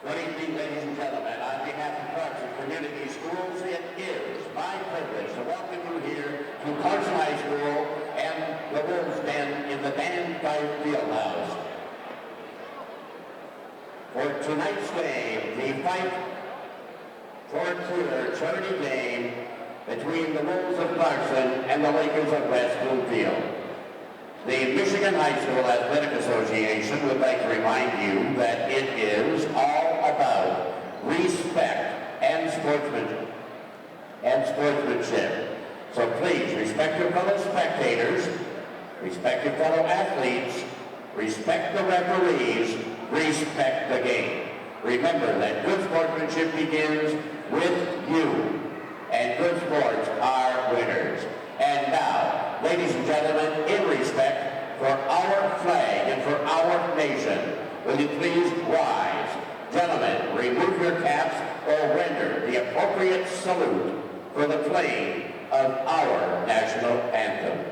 Good evening, ladies and gentlemen. On behalf of Clarkston Community Schools, it is my privilege to welcome you here to Clarkston High School and the Wolves Den in the Vanguard Fieldhouse. For tonight's game, the fight for clear charity game between the Wolves of Clarkston and the Lakers of West Bloomfield. The Michigan High School Athletic Association would like to remind you that it is all about respect and sportsmanship. So please respect your fellow spectators, respect your fellow athletes, respect the referees, respect the game. Remember that good sportsmanship begins with you, and good sports are winners. And now, ladies and gentlemen, in respect for our flag and for our nation, will you please rise? Gentlemen, remove your caps or render the appropriate salute for the playing of our national anthem.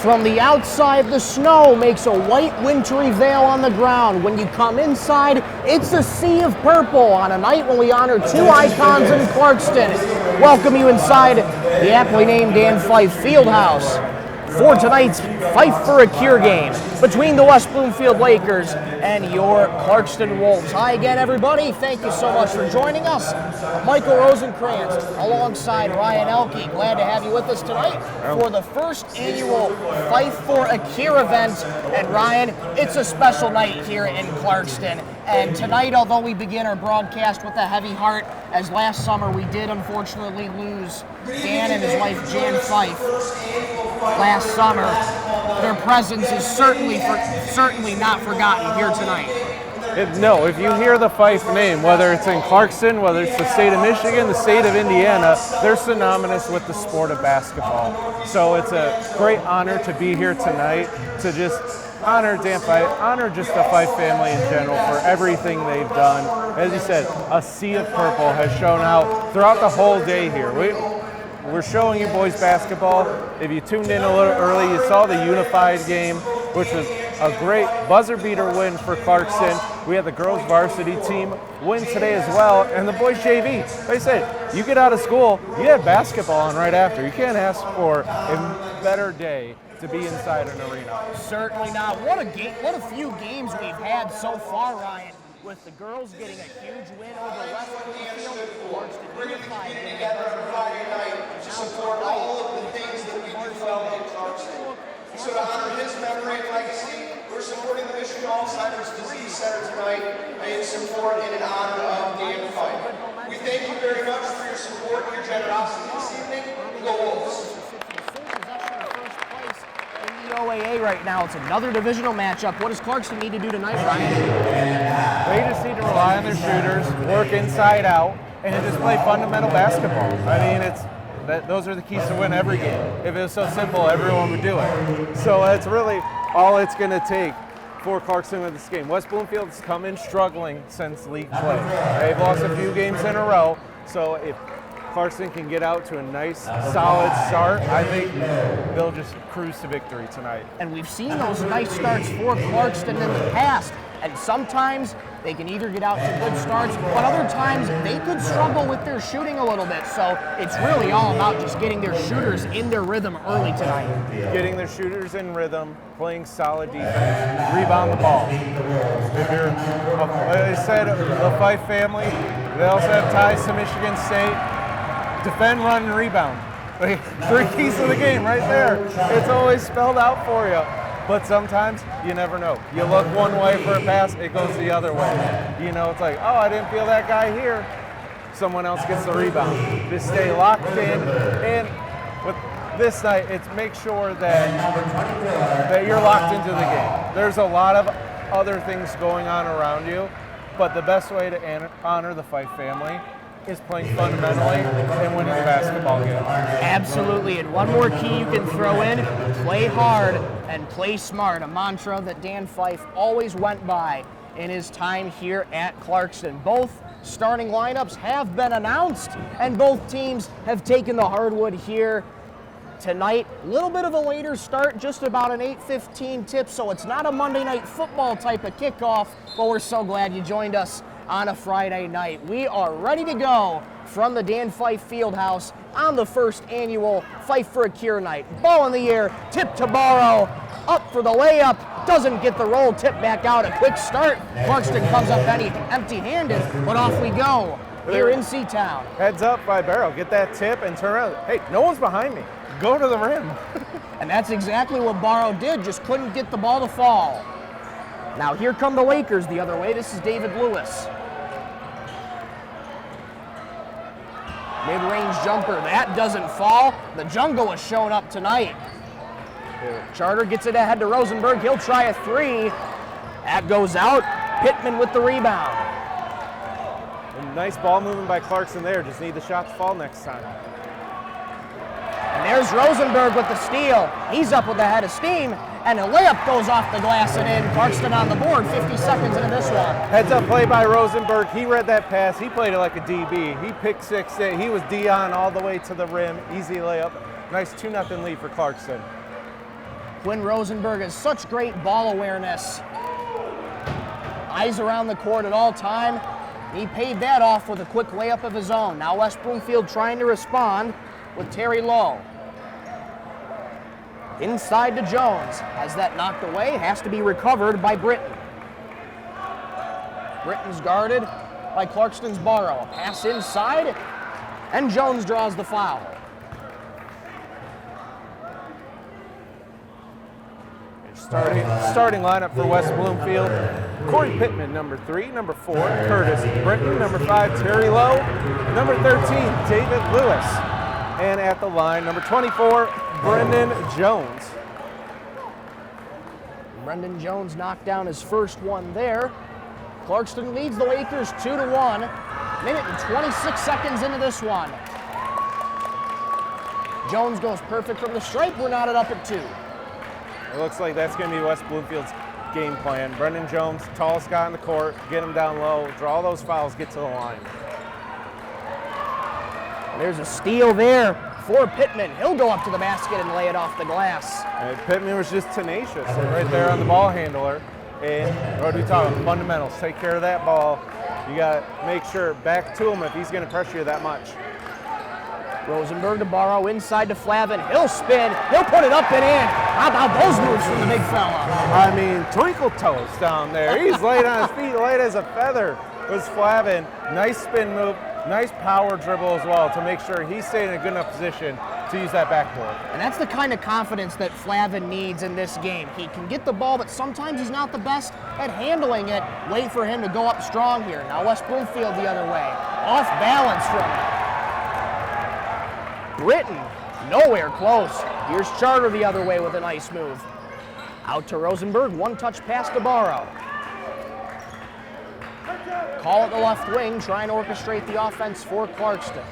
From the outside, the snow makes a white wintry veil on the ground. When you come inside, it's a sea of purple on a night when we honor two icons in Clarkston. Welcome you inside the aptly named Dan Fife Fieldhouse for tonight's Fight for a Cure game between the West Bloomfield Lakers and your Clarkston Wolves. Hi again, everybody. Thank you so much for joining us. Michael Rosenkrantz alongside Ryan Elke. Glad to have you with us tonight for the first annual Fight for a Cure event. And Ryan, it's a special night here in Clarkston. And tonight, although we begin our broadcast with a heavy heart, as last summer we did unfortunately lose Dan and his wife Jan Fife last summer, their presence is certainly not forgotten here tonight. No, if you hear the Fife name, whether it's in Clarkston, whether it's the state of Michigan, the state of Indiana, they're synonymous with the sport of basketball. So it's a great honor to be here tonight to just honor Dan Fife, honor just the Fife family in general for everything they've done. As you said, a sea of purple has shown out throughout the whole day here. We're showing you boys basketball. If you tuned in a little early, you saw the unified game, which was a great buzzer beater win for Clarkston. We had the girls varsity team win today as well, and the boys JV. Like I said, you get out of school, you have basketball on right after. You can't ask for a better day to be inside an arena. Certainly not. What a few games we've had so far, Ryan, with the girls getting a huge win over West Bloomfield. Bring a community together on Friday night to support all of the things that we do well in Clarkston. So to honor his memory and legacy, we're supporting the Michigan Alzheimer's Disease Center tonight in support and in honor of Dan Fife. We thank you very much for your support and your generosity this evening. Go Wolves! OAA right now. It's another divisional matchup. What does Clarkston need to do tonight, Ryan? They just need to rely on their shooters, work inside out, and just play fundamental basketball. I mean, those are the keys to win every game. If it was so simple, everyone would do it. So that's really all it's going to take for Clarkston in this game. West Bloomfield's come in struggling since league play. They've lost a few games in a row. So if Clarkston can get out to a nice, solid start, I think they'll just cruise to victory tonight. And we've seen those nice starts for Clarkston in the past. And sometimes they can either get out to good starts, but other times they could struggle with their shooting a little bit. So it's really all about just getting their shooters in their rhythm early tonight. Getting their shooters in rhythm, playing solid defense, rebound the ball. If you're, like I said, the Fife family, they also have ties to Michigan State. Defend, run, and rebound. Like, 3 keys to the game right there. It's always spelled out for you. But sometimes you never know. You look one way for a pass, it goes the other way. You know, it's like, oh, I didn't feel that guy here. Someone else gets the rebound. Just stay locked in. And with this night, it's make sure that you're locked into the game. There's a lot of other things going on around you, but the best way to honor the Fife family is playing fundamentally and winning the basketball game. Absolutely, and one more key you can throw in, play hard and play smart, a mantra that Dan Fife always went by in his time here at Clarkston. Both starting lineups have been announced, and both teams have taken the hardwood here tonight. A little bit of a later start, just about an 8:15 tip, so it's not a Monday Night Football type of kickoff, but we're so glad you joined us on a Friday night. We are ready to go from the Dan Fife Fieldhouse on the first annual Fife for a Cure night. Ball in the air, tip to Barrow, up for the layup, doesn't get the roll, tip back out, a quick start. Clarkston comes up empty-handed, but off we go here in C-Town. Heads up by Barrow, get that tip and turn around. Hey, no one's behind me. Go to the rim. And that's exactly what Barrow did, just couldn't get the ball to fall. Now here come the Lakers the other way. This is David Lewis. Mid-range jumper, that doesn't fall. The jungle is showing up tonight. Charter gets it ahead to Rosenberg. He'll try a 3. That goes out. Pittman with the rebound. And nice ball movement by Clarkston there. Just need the shot to fall next time. And there's Rosenberg with the steal. He's up with the head of steam, and a layup goes off the glass and in. Clarkston on the board, 50 seconds into this one. Heads up play by Rosenberg. He read that pass. He played it like a DB. He picked 6 it. He was Dion all the way to the rim. Easy layup. Nice 2-0 lead for Clarkston. Quinn Rosenberg has such great ball awareness. Eyes around the court at all time. He paid that off with a quick layup of his own. Now West Bloomfield trying to respond with Terry Lowe. Inside to Jones. Has that knocked away. Has to be recovered by Britton. Britton's guarded by Clarkston's Barrow. A pass inside, and Jones draws the foul. Starting lineup for West Bloomfield. Corey Pittman, number 3. Number 4, Curtis Britton. Number 5, Terry Lowe. Number 13, David Lewis. And at the line, number 24, Brendan Jones. Brendan Jones knocked down his first one there. Clarkston leads the Lakers 2-1. Minute and 26 seconds into this one. Jones goes perfect from the stripe. We're knotted up at 2. It looks like that's going to be West Bloomfield's game plan. Brendan Jones, tallest guy on the court, get him down low, draw those fouls, get to the line. There's a steal there for Pittman. He'll go up to the basket and lay it off the glass. And Pittman was just tenacious right there on the ball handler. And what are we talking? Fundamentals. Take care of that ball. You got to make sure back to him if he's going to pressure you that much. Rosenberg to Barrow, inside to Flavin. He'll spin. He'll put it up and in. How about those moves from the big fella? I mean, twinkle toes down there. He's light on his feet, light as a feather. Was Flavin. Nice spin move. Nice power dribble as well to make sure he's staying in a good enough position to use that backboard. And that's the kind of confidence that Flavin needs in this game. He can get the ball, but sometimes he's not the best at handling it. Wait for him to go up strong here. Now West Bloomfield the other way. Off balance from Britton. Nowhere close. Here's Charter the other way with a nice move. Out to Rosenberg. One-touch pass to Barrow. Call at the left wing, trying to orchestrate the offense for Clarkston.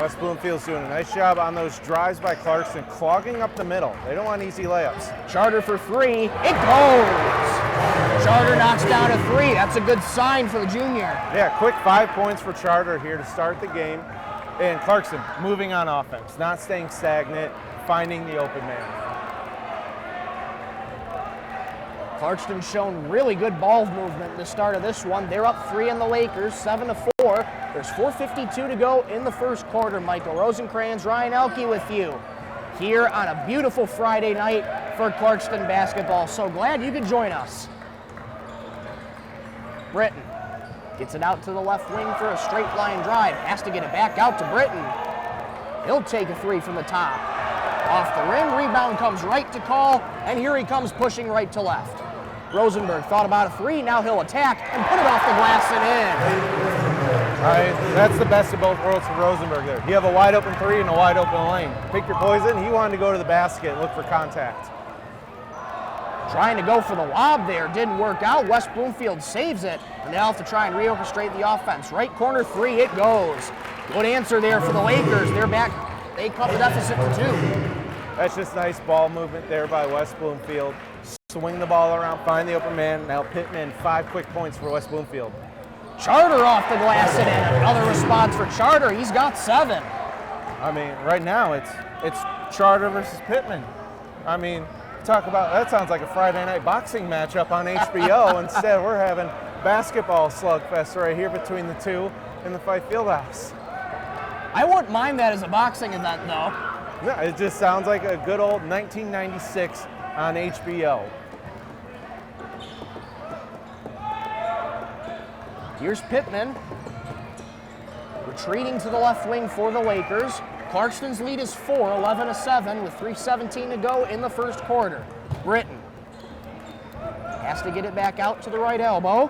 West Bloomfield's doing a nice job on those drives by Clarkston, clogging up the middle. They don't want easy layups. Charter for 3. It goes! Charter knocks down a 3. That's a good sign for the junior. Yeah, quick 5 points for Charter here to start the game. And Clarkston moving on offense, not staying stagnant, finding the open man. Clarkston's shown really good ball movement at the start of this one. They're up 3 on the Lakers, 7-4. There's 4:52 to go in the first quarter. Michael Rosencrans, Ryan Elke with you here on a beautiful Friday night for Clarkston basketball. So glad you could join us. Britton gets it out to the left wing for a straight line drive. Has to get it back out to Britton. He'll take a 3 from the top. Off the rim, rebound comes right to Call, and here he comes pushing right to left. Rosenberg thought about a 3, now he'll attack and put it off the glass and in. All right, that's the best of both worlds for Rosenberg there. You have a wide open 3 and a wide open lane. Pick your poison. He wanted to go to the basket and look for contact. Trying to go for the lob there, didn't work out. West Bloomfield saves it, and they'll have to try and reorchestrate the offense. Right corner 3, it goes. Good answer there for the Lakers. They're back. They cut the deficit to 2. That's just nice ball movement there by West Bloomfield. Swing the ball around, find the open man. Now Pittman, 5 quick points for West Bloomfield. Charter off the glass and in. Another response for Charter. He's got 7. I mean, right now it's Charter versus Pittman. I mean, talk about, that sounds like a Friday night boxing matchup on HBO. Instead, we're having basketball slugfest right here between the two in the Fife Fieldhouse. I wouldn't mind that as a boxing event, though. No, it just sounds like a good old 1996 on HBO. Here's Pittman, retreating to the left wing for the Lakers. Clarkston's lead is 4, 11-7, with 3:17 to go in the first quarter. Britton has to get it back out to the right elbow.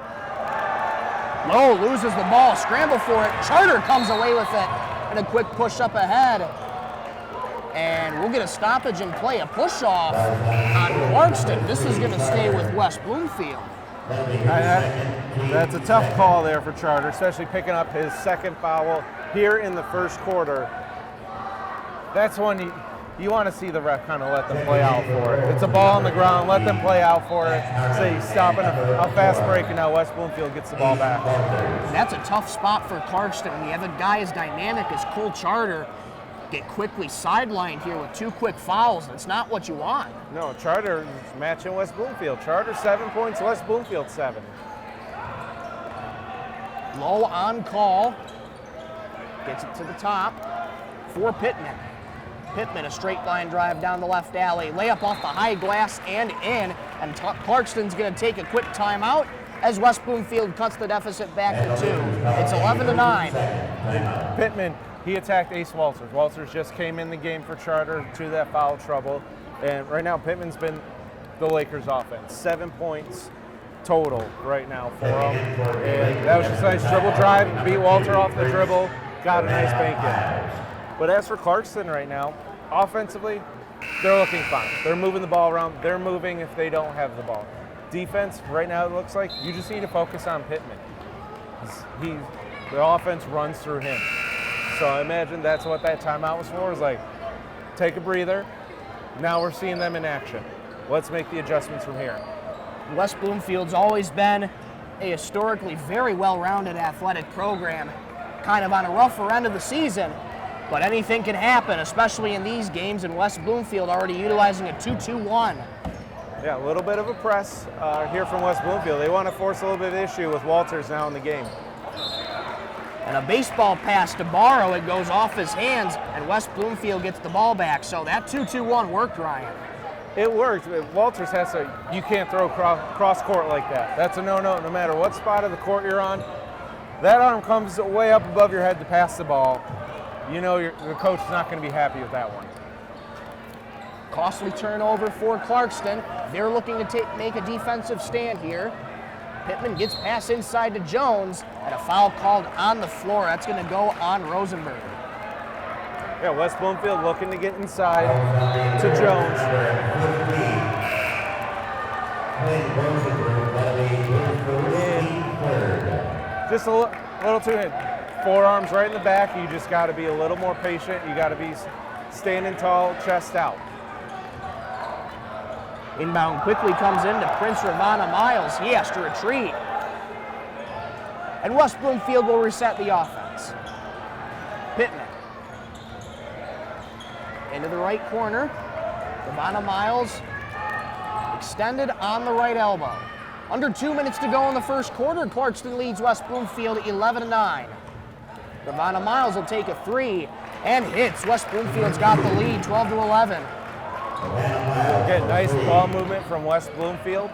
Lowe loses the ball, scramble for it. Charter comes away with it, and a quick push up ahead. And we'll get a stoppage and play, a push off on Clarkston. This is going to stay with West Bloomfield. That's a tough call there for Charter, especially picking up his second foul here in the first quarter. That's when you want to see the ref kind of let them play out for it. It's a ball on the ground, let them play out for it. Say stopping a fast break, and now West Bloomfield gets the ball back. That's a tough spot for Clarkston. When you have a guy as dynamic as Cole Charter get quickly sidelined here with 2 quick fouls. That's not what you want. No, Charter is matching West Bloomfield. Charter 7 points, West Bloomfield 7. Low on Call. Gets it to the top for Pittman. Pittman, a straight line drive down the left alley. Layup off the high glass and in. And Clarkston's going to take a quick timeout as West Bloomfield cuts the deficit back to 2. It's 11-9. Pittman, he attacked Ace Walters. Walters just came in the game for Charter to that foul trouble. And right now, Pittman's been the Lakers' offense. 7 points total right now for him. And that was just a nice dribble drive. Beat Walter off the dribble. Got a nice bank in. But as for Clarkston right now, offensively, they're looking fine. They're moving the ball around. They're moving if they don't have the ball. Defense, right now it looks like you just need to focus on Pittman. The offense runs through him. So I imagine that's what that timeout was for, is like, take a breather. Now we're seeing them in action. Let's make the adjustments from here. West Bloomfield's always been a historically very well-rounded athletic program, kind of on a rougher end of the season, but anything can happen, especially in these games, and West Bloomfield already utilizing a 2-2-1. Yeah, a little bit of a press here from West Bloomfield. They want to force a little bit of issue with Walters now in the game. And a baseball pass to Barrow, it goes off his hands, and West Bloomfield gets the ball back. So that 2-2-1 worked, Ryan. It worked. Walters has to, you can't throw cross court like that. That's a no-no, no matter what spot of the court you're on. That arm comes way up above your head to pass the ball. You know the coach is not going to be happy with that one. Costly turnover for Clarkston. They're looking to make a defensive stand here. Pittman gets pass inside to Jones, and a foul called on the floor. That's going to go on Rosenberg. Yeah, West Bloomfield looking to get inside to Jones. And just a little too hit. Forearms right in the back. You just got to be a little more patient. You got to be standing tall, chest out. Inbound quickly comes into Prince Ravana Miles. He has to retreat. And West Bloomfield will reset the offense. Pittman into the right corner. Ravana Miles extended on the right elbow. Under 2 minutes to go in the first quarter. Clarkston leads West Bloomfield 11-9. Ravana Miles will take a three and hits. West Bloomfield's got the lead, 12-11. Again, nice ball movement from West Bloomfield.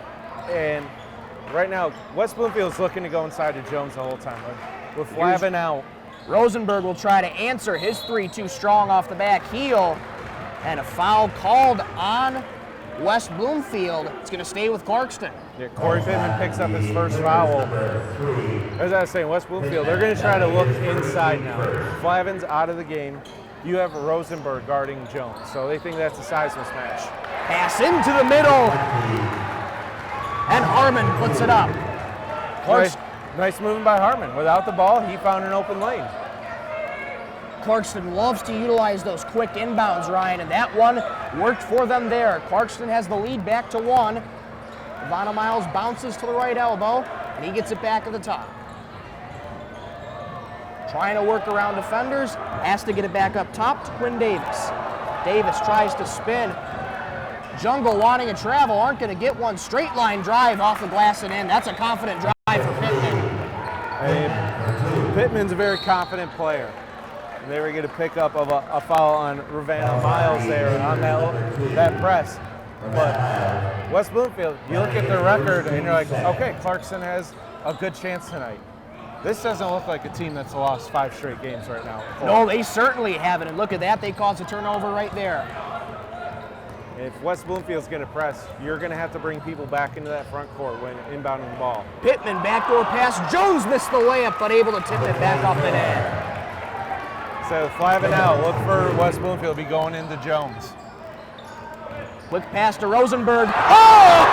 And right now, West Bloomfield's looking to go inside to Jones the whole time. With Flavin out. Rosenberg will try to answer his three too strong off the back heel. And a foul called on West Bloomfield. It's going to stay with Clarkston. Yeah, Corey Pittman picks up his first foul. As I was saying, West Bloomfield, they're going to try to look inside now. Flavin's out of the game. You have Rosenberg guarding Jones, so they think that's a size mismatch. Pass into the middle. And Harmon puts it up. Nice movement by Harmon. Without the ball, he found an open lane. Clarkston loves to utilize those quick inbounds, Ryan, and that one worked for them there. Clarkston has the lead back to 1. Ravana Miles bounces to the right elbow, and he gets it back at the top. Trying to work around defenders, has to get it back up top to Quinn Davis. Davis tries to spin. Jungle wanting to travel, aren't going to get one. Straight line drive off the glass and in. That's a confident drive for Pittman. And Pittman's a very confident player. And they were going to pick up a foul on Ravana Miles there on that press. But West Bloomfield, you look at their record and you're like, okay, Clarkston has a good chance tonight. This doesn't look like a team that's lost 5 straight games right now. No, they certainly haven't. And look at that, they caused a turnover right there. If West Bloomfield's going to press, you're going to have to bring people back into that front court when inbounding the ball. Pittman, backdoor pass. Jones missed the layup, but able to tip it back up and in. So Flavin out. Look for West Bloomfield to be going into Jones. Quick pass to Rosenberg. Oh!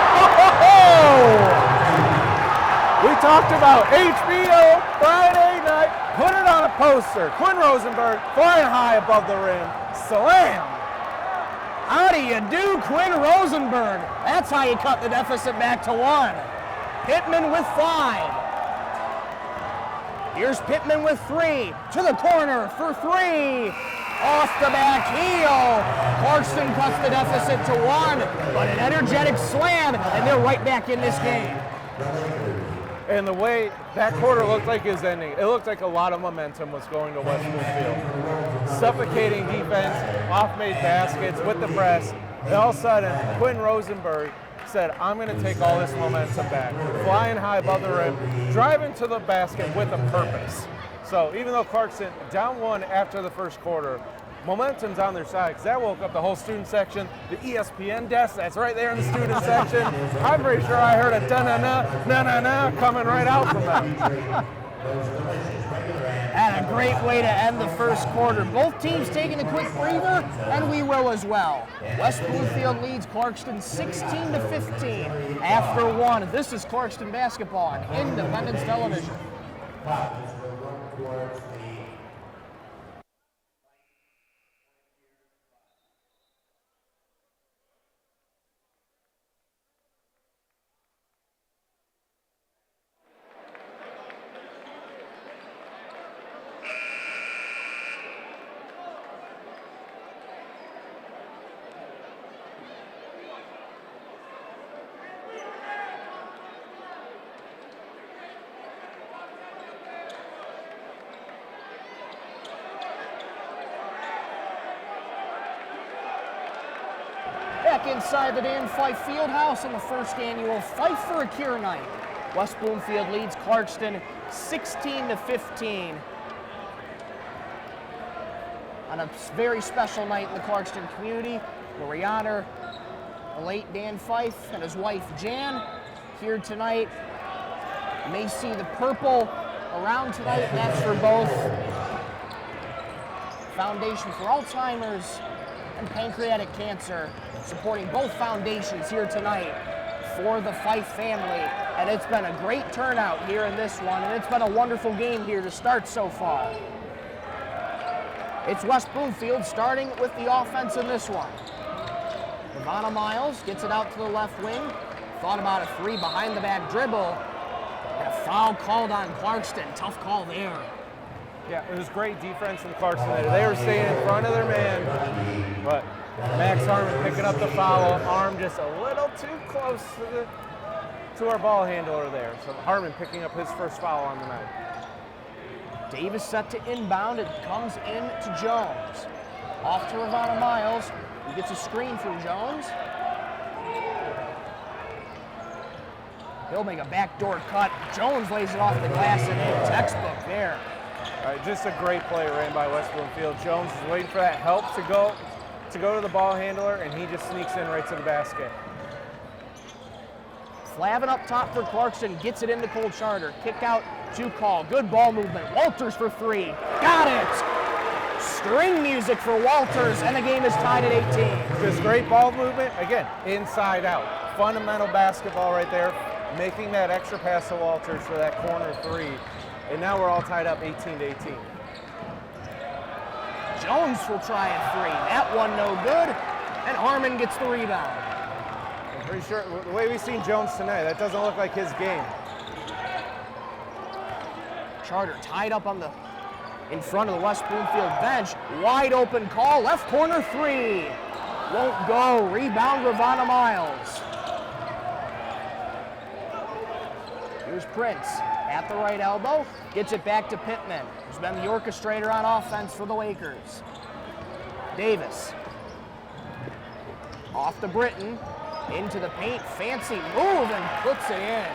We talked about HBO Friday night. Put it on a poster. Quinn Rosenberg flying high above the rim. Slam! How do you do, Quinn Rosenberg? That's how you cut the deficit back to 1. Pittman with 5. Here's Pittman with 3. To the corner for 3. Off the back heel. Clarkston cuts the deficit to 1. But an energetic slam, and they're right back in this game. And the way that quarter looked like it was ending, it looked like a lot of momentum was going to West Bloomfield. Suffocating defense, off-made baskets with the press. And all of a sudden, Quinn Rosenberg said, I'm going to take all this momentum back. Flying high above the rim, driving to the basket with a purpose. So even though Clarkston down 1 after the first quarter, momentum's on their side because that woke up the whole student section, the ESPN desk that's right there in the student section. I'm pretty sure I heard a da-na-na, na-na-na coming right out from them. And a great way to end the first quarter. Both teams taking a quick breather, and we will as well. West Bloomfield leads Clarkston 16-15 after 1. This is Clarkston basketball on Independence Television. Back inside the Dan Fife Fieldhouse in the first annual Fife for a Cure night. West Bloomfield leads Clarkston 16-15 on a very special night in the Clarkston community where we honor the late Dan Fife and his wife Jan here tonight. You may see the purple around tonight, and that's for both Foundation for Alzheimer's and Pancreatic Cancer, supporting both foundations here tonight for the Fife family. And it's been a great turnout here in this one, and it's been a wonderful game here to start so far. It's West Bloomfield starting with the offense in this one. Ravana Miles gets it out to the left wing. Thought about a 3 behind the back dribble. And a foul called on Clarkston. Tough call there. Yeah, it was great defense from Clarkston there. They were staying in front of their man, but Max Harmon picking up the foul, arm just a little too close to our ball handler there. So Harmon picking up his first foul on the night. Davis set to inbound. It comes in to Jones. Off to Ravana Miles. He gets a screen from Jones. He'll make a backdoor cut. Jones lays it off the glass and in. Textbook there. All right, just a great play ran by West Bloomfield. Jones is waiting for that help to go to the ball handler, and he just sneaks in right to the basket. Flavin up top for Clarkston, gets it into Cole Charter. Kick out to call. Good ball movement. Walters for three. Got it! String music for Walters, and the game is tied at 18. Just great ball movement. Again, inside out. Fundamental basketball right there. Making that extra pass to Walters for that corner three. And now we're all tied up 18-18. Jones will try a three. That one no good, and Harmon gets the rebound. I'm pretty sure, the way we've seen Jones tonight, that doesn't look like his game. Charter tied up in front of the West Bloomfield bench. Wide open call, left corner three. Won't go, rebound Ravana Miles. Here's Prince at the right elbow, gets it back to Pittman, who's been the orchestrator on offense for the Lakers. Davis, off to Britton, into the paint, fancy move, and puts it in.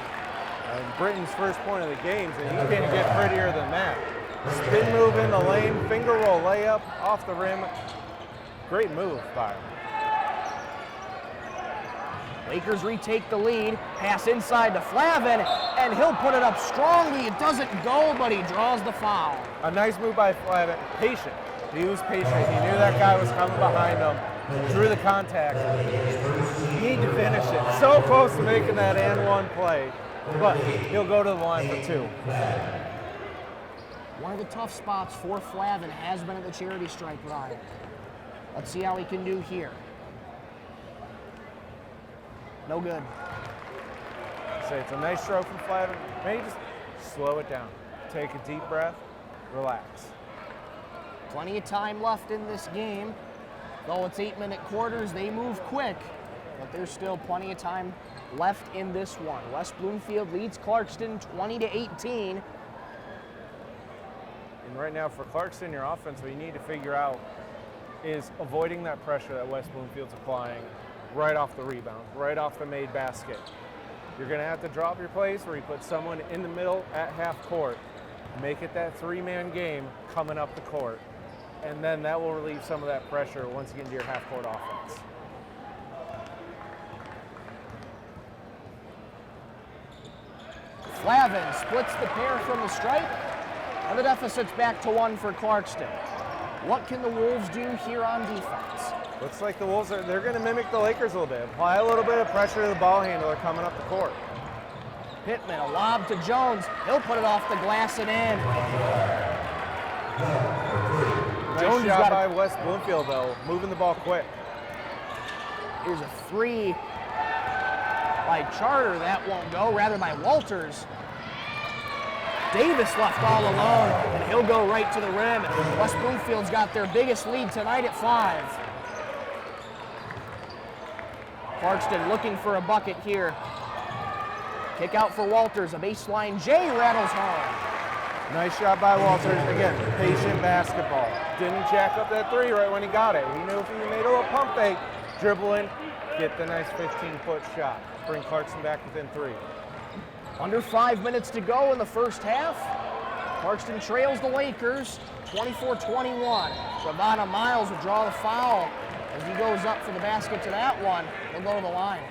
And Britton's first point of the game, and he can't get prettier than that. Spin move in the lane, finger roll layup off the rim. Great move by him. Lakers retake the lead, pass inside to Flavin, and he'll put it up strongly. It doesn't go, but he draws the foul. A nice move by Flavin, patient. He was patient. He knew that guy was coming behind him, drew the contact. He needed to finish it. So close to making that and one play, but he'll go to the line for two. One of the tough spots for Flavin has been at the charity stripe line. Let's see how he can do here. No good. So it's a nice stroke from Flavin. Maybe just slow it down. Take a deep breath, relax. Plenty of time left in this game. Though it's 8-minute quarters, they move quick, but there's still plenty of time left in this one. West Bloomfield leads Clarkston 20-18. And right now for Clarkston, your offense, what you need to figure out is avoiding that pressure that West Bloomfield's applying right off the rebound, right off the made basket. You're gonna have to drop your plays where you put someone in the middle at half court, make it that three-man game coming up the court, and then that will relieve some of that pressure once you get into your half court offense. Flavin splits the pair from the stripe, and the deficit's back to 1 for Clarkston. What can the Wolves do here on defense? Looks like the Wolves they're going to mimic the Lakers a little bit. Apply a little bit of pressure to the ball handler coming up the court. Pittman, a lob to Jones. He'll put it off the glass and in. Nice shot by West Bloomfield, though, moving the ball quick. Here's a three by Charter. That won't go, rather by Walters. Davis left all alone, and he'll go right to the rim. West Bloomfield's got their biggest lead tonight at 5. Clarkston looking for a bucket here. Kick out for Walters, a baseline J rattles home. Nice shot by Walters. Again, patient basketball. Didn't jack up that three right when he got it. He knew if he made a little pump fake, dribble in, get the nice 15-foot shot. Bring Clarkston back within 3. Under 5 minutes to go in the first half. Clarkston trails the Lakers 24-21. Ravana Miles will draw the foul as he goes up for the basket to that one. He'll go to the line.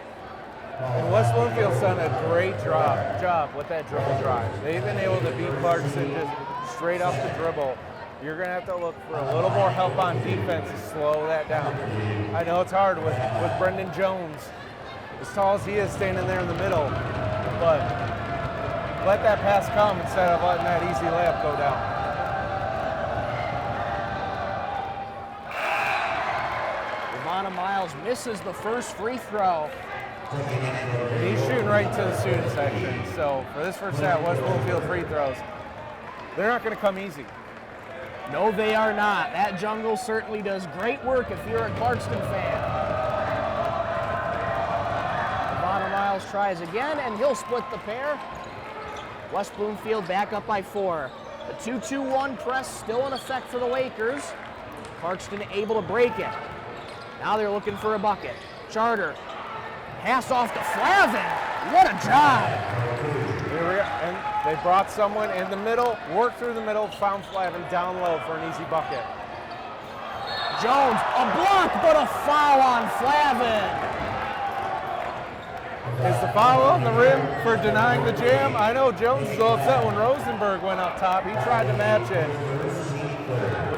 And West Bloomfield's done a great job with that dribble drive. They've been able to beat Clarkston just straight off the dribble. You're going to have to look for a little more help on defense to slow that down. I know it's hard with Brendan Jones, as tall as he is, standing there in the middle, but let that pass come instead of letting that easy layup go down. Ravana Miles misses the first free throw. And he's shooting right to the student section. So for this first half, West Bloomfield free throws, they're not going to come easy. No, they are not. That jungle certainly does great work if you're a Clarkston fan. Devon Miles tries again, and he'll split the pair. West Bloomfield back up by 4. The 2-2-1 press still in effect for the Lakers. Clarkston able to break it. Now they're looking for a bucket. Charter, pass off to Flavin. What a job! Here we are, and they brought someone in the middle, worked through the middle, found Flavin down low for an easy bucket. Jones, a block, but a foul on Flavin. Is the foul on the rim for denying the jam? I know Jones was so upset when Rosenberg went up top. He tried to match it.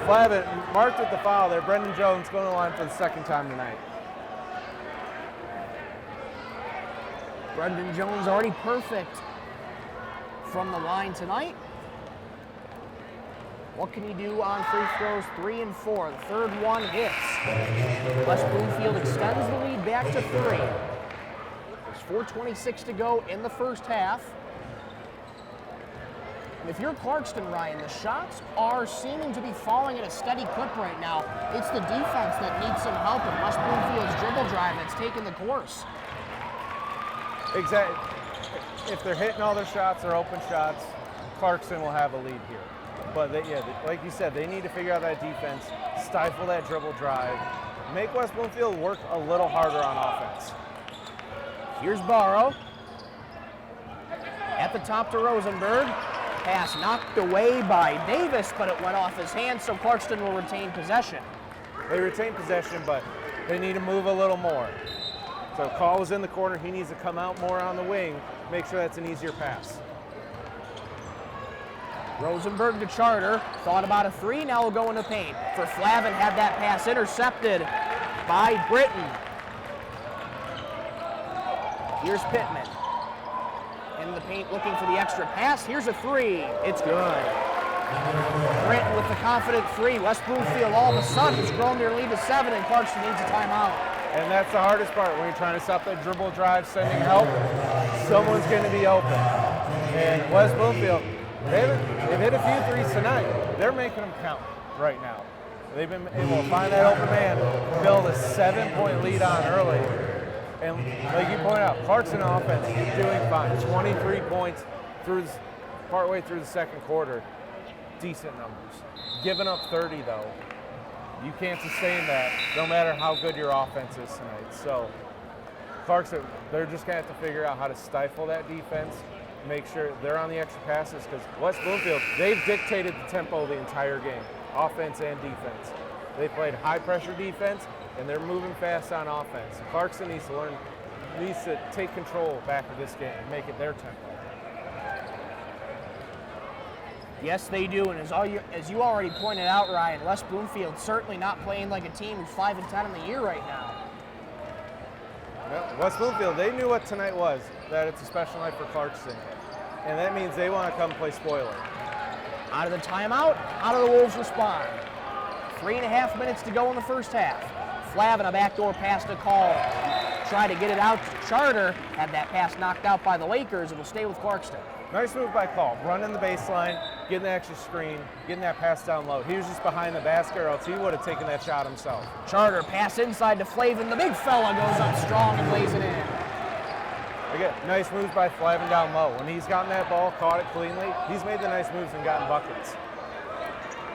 Flavin marked with the foul there. Brendan Jones going to the line for the second time tonight. Brendan Jones already perfect from the line tonight. What can he do on free throws? 3 and 4. The third one hits. West Bloomfield extends the lead back to 3. There's 4:26 to go in the first half. And if you're Clarkston, Ryan, the shots are seeming to be falling at a steady clip right now. It's the defense that needs some help, and West Bloomfield's dribble drive that's taken the course. Exactly. If they're hitting all their shots, their open shots, Clarkston will have a lead here. But like you said, they need to figure out that defense, stifle that dribble drive, make West Bloomfield work a little harder on offense. Here's Barrow. At the top to Rosenberg. Pass knocked away by Davis, but it went off his hand, so Clarkston will retain possession. They retain possession, but they need to move a little more. So Call is in the corner. He needs to come out more on the wing, make sure that's an easier pass. Rosenberg to Charter. Thought about a 3, now will go into paint. For Flavin, had that pass intercepted by Britton. Here's Pittman. In the paint looking for the extra pass. Here's a 3. It's good. Britton with the confident 3. West Bloomfield all of a sudden has grown their lead to 7, and Clarkston needs a timeout. And that's the hardest part when you're trying to stop that dribble drive, sending help. Someone's going to be open. And West Bloomfield, they've hit a few threes tonight. They're making them count right now. They've been able to find that open man, build a 7-point lead on early. And like you pointed out, Clarkston offense is doing fine. 23 points partway through the second quarter. Decent numbers. Giving up 30 though. You can't sustain that no matter how good your offense is tonight. So Clarkston, they're just going to have to figure out how to stifle that defense, make sure they're on the extra passes, because West Bloomfield, they've dictated the tempo the entire game, offense and defense. They played high-pressure defense, and they're moving fast on offense. Clarkston needs to take control back of this game and make it their tempo. Yes, they do, and as you already pointed out, Ryan, West Bloomfield certainly not playing like a team who's 5-10 in the year right now. Well, West Bloomfield, they knew what tonight was, that it's a special night for Clarkston, and that means they want to come play spoiler. Out of the timeout, how do the Wolves respond? 3.5 minutes to go in the first half. Flavin, a backdoor pass to Call. Try to get it out to Charter. Had that pass knocked out by the Lakers. It will stay with Clarkston. Nice move by Call. Running the baseline, getting the extra screen, getting that pass down low. He was just behind the basket, or else he would have taken that shot himself. Charter, pass inside to Flavin. The big fella goes up strong and lays it in. Again, nice moves by Flavin down low. When he's gotten that ball, caught it cleanly, he's made the nice moves and gotten buckets.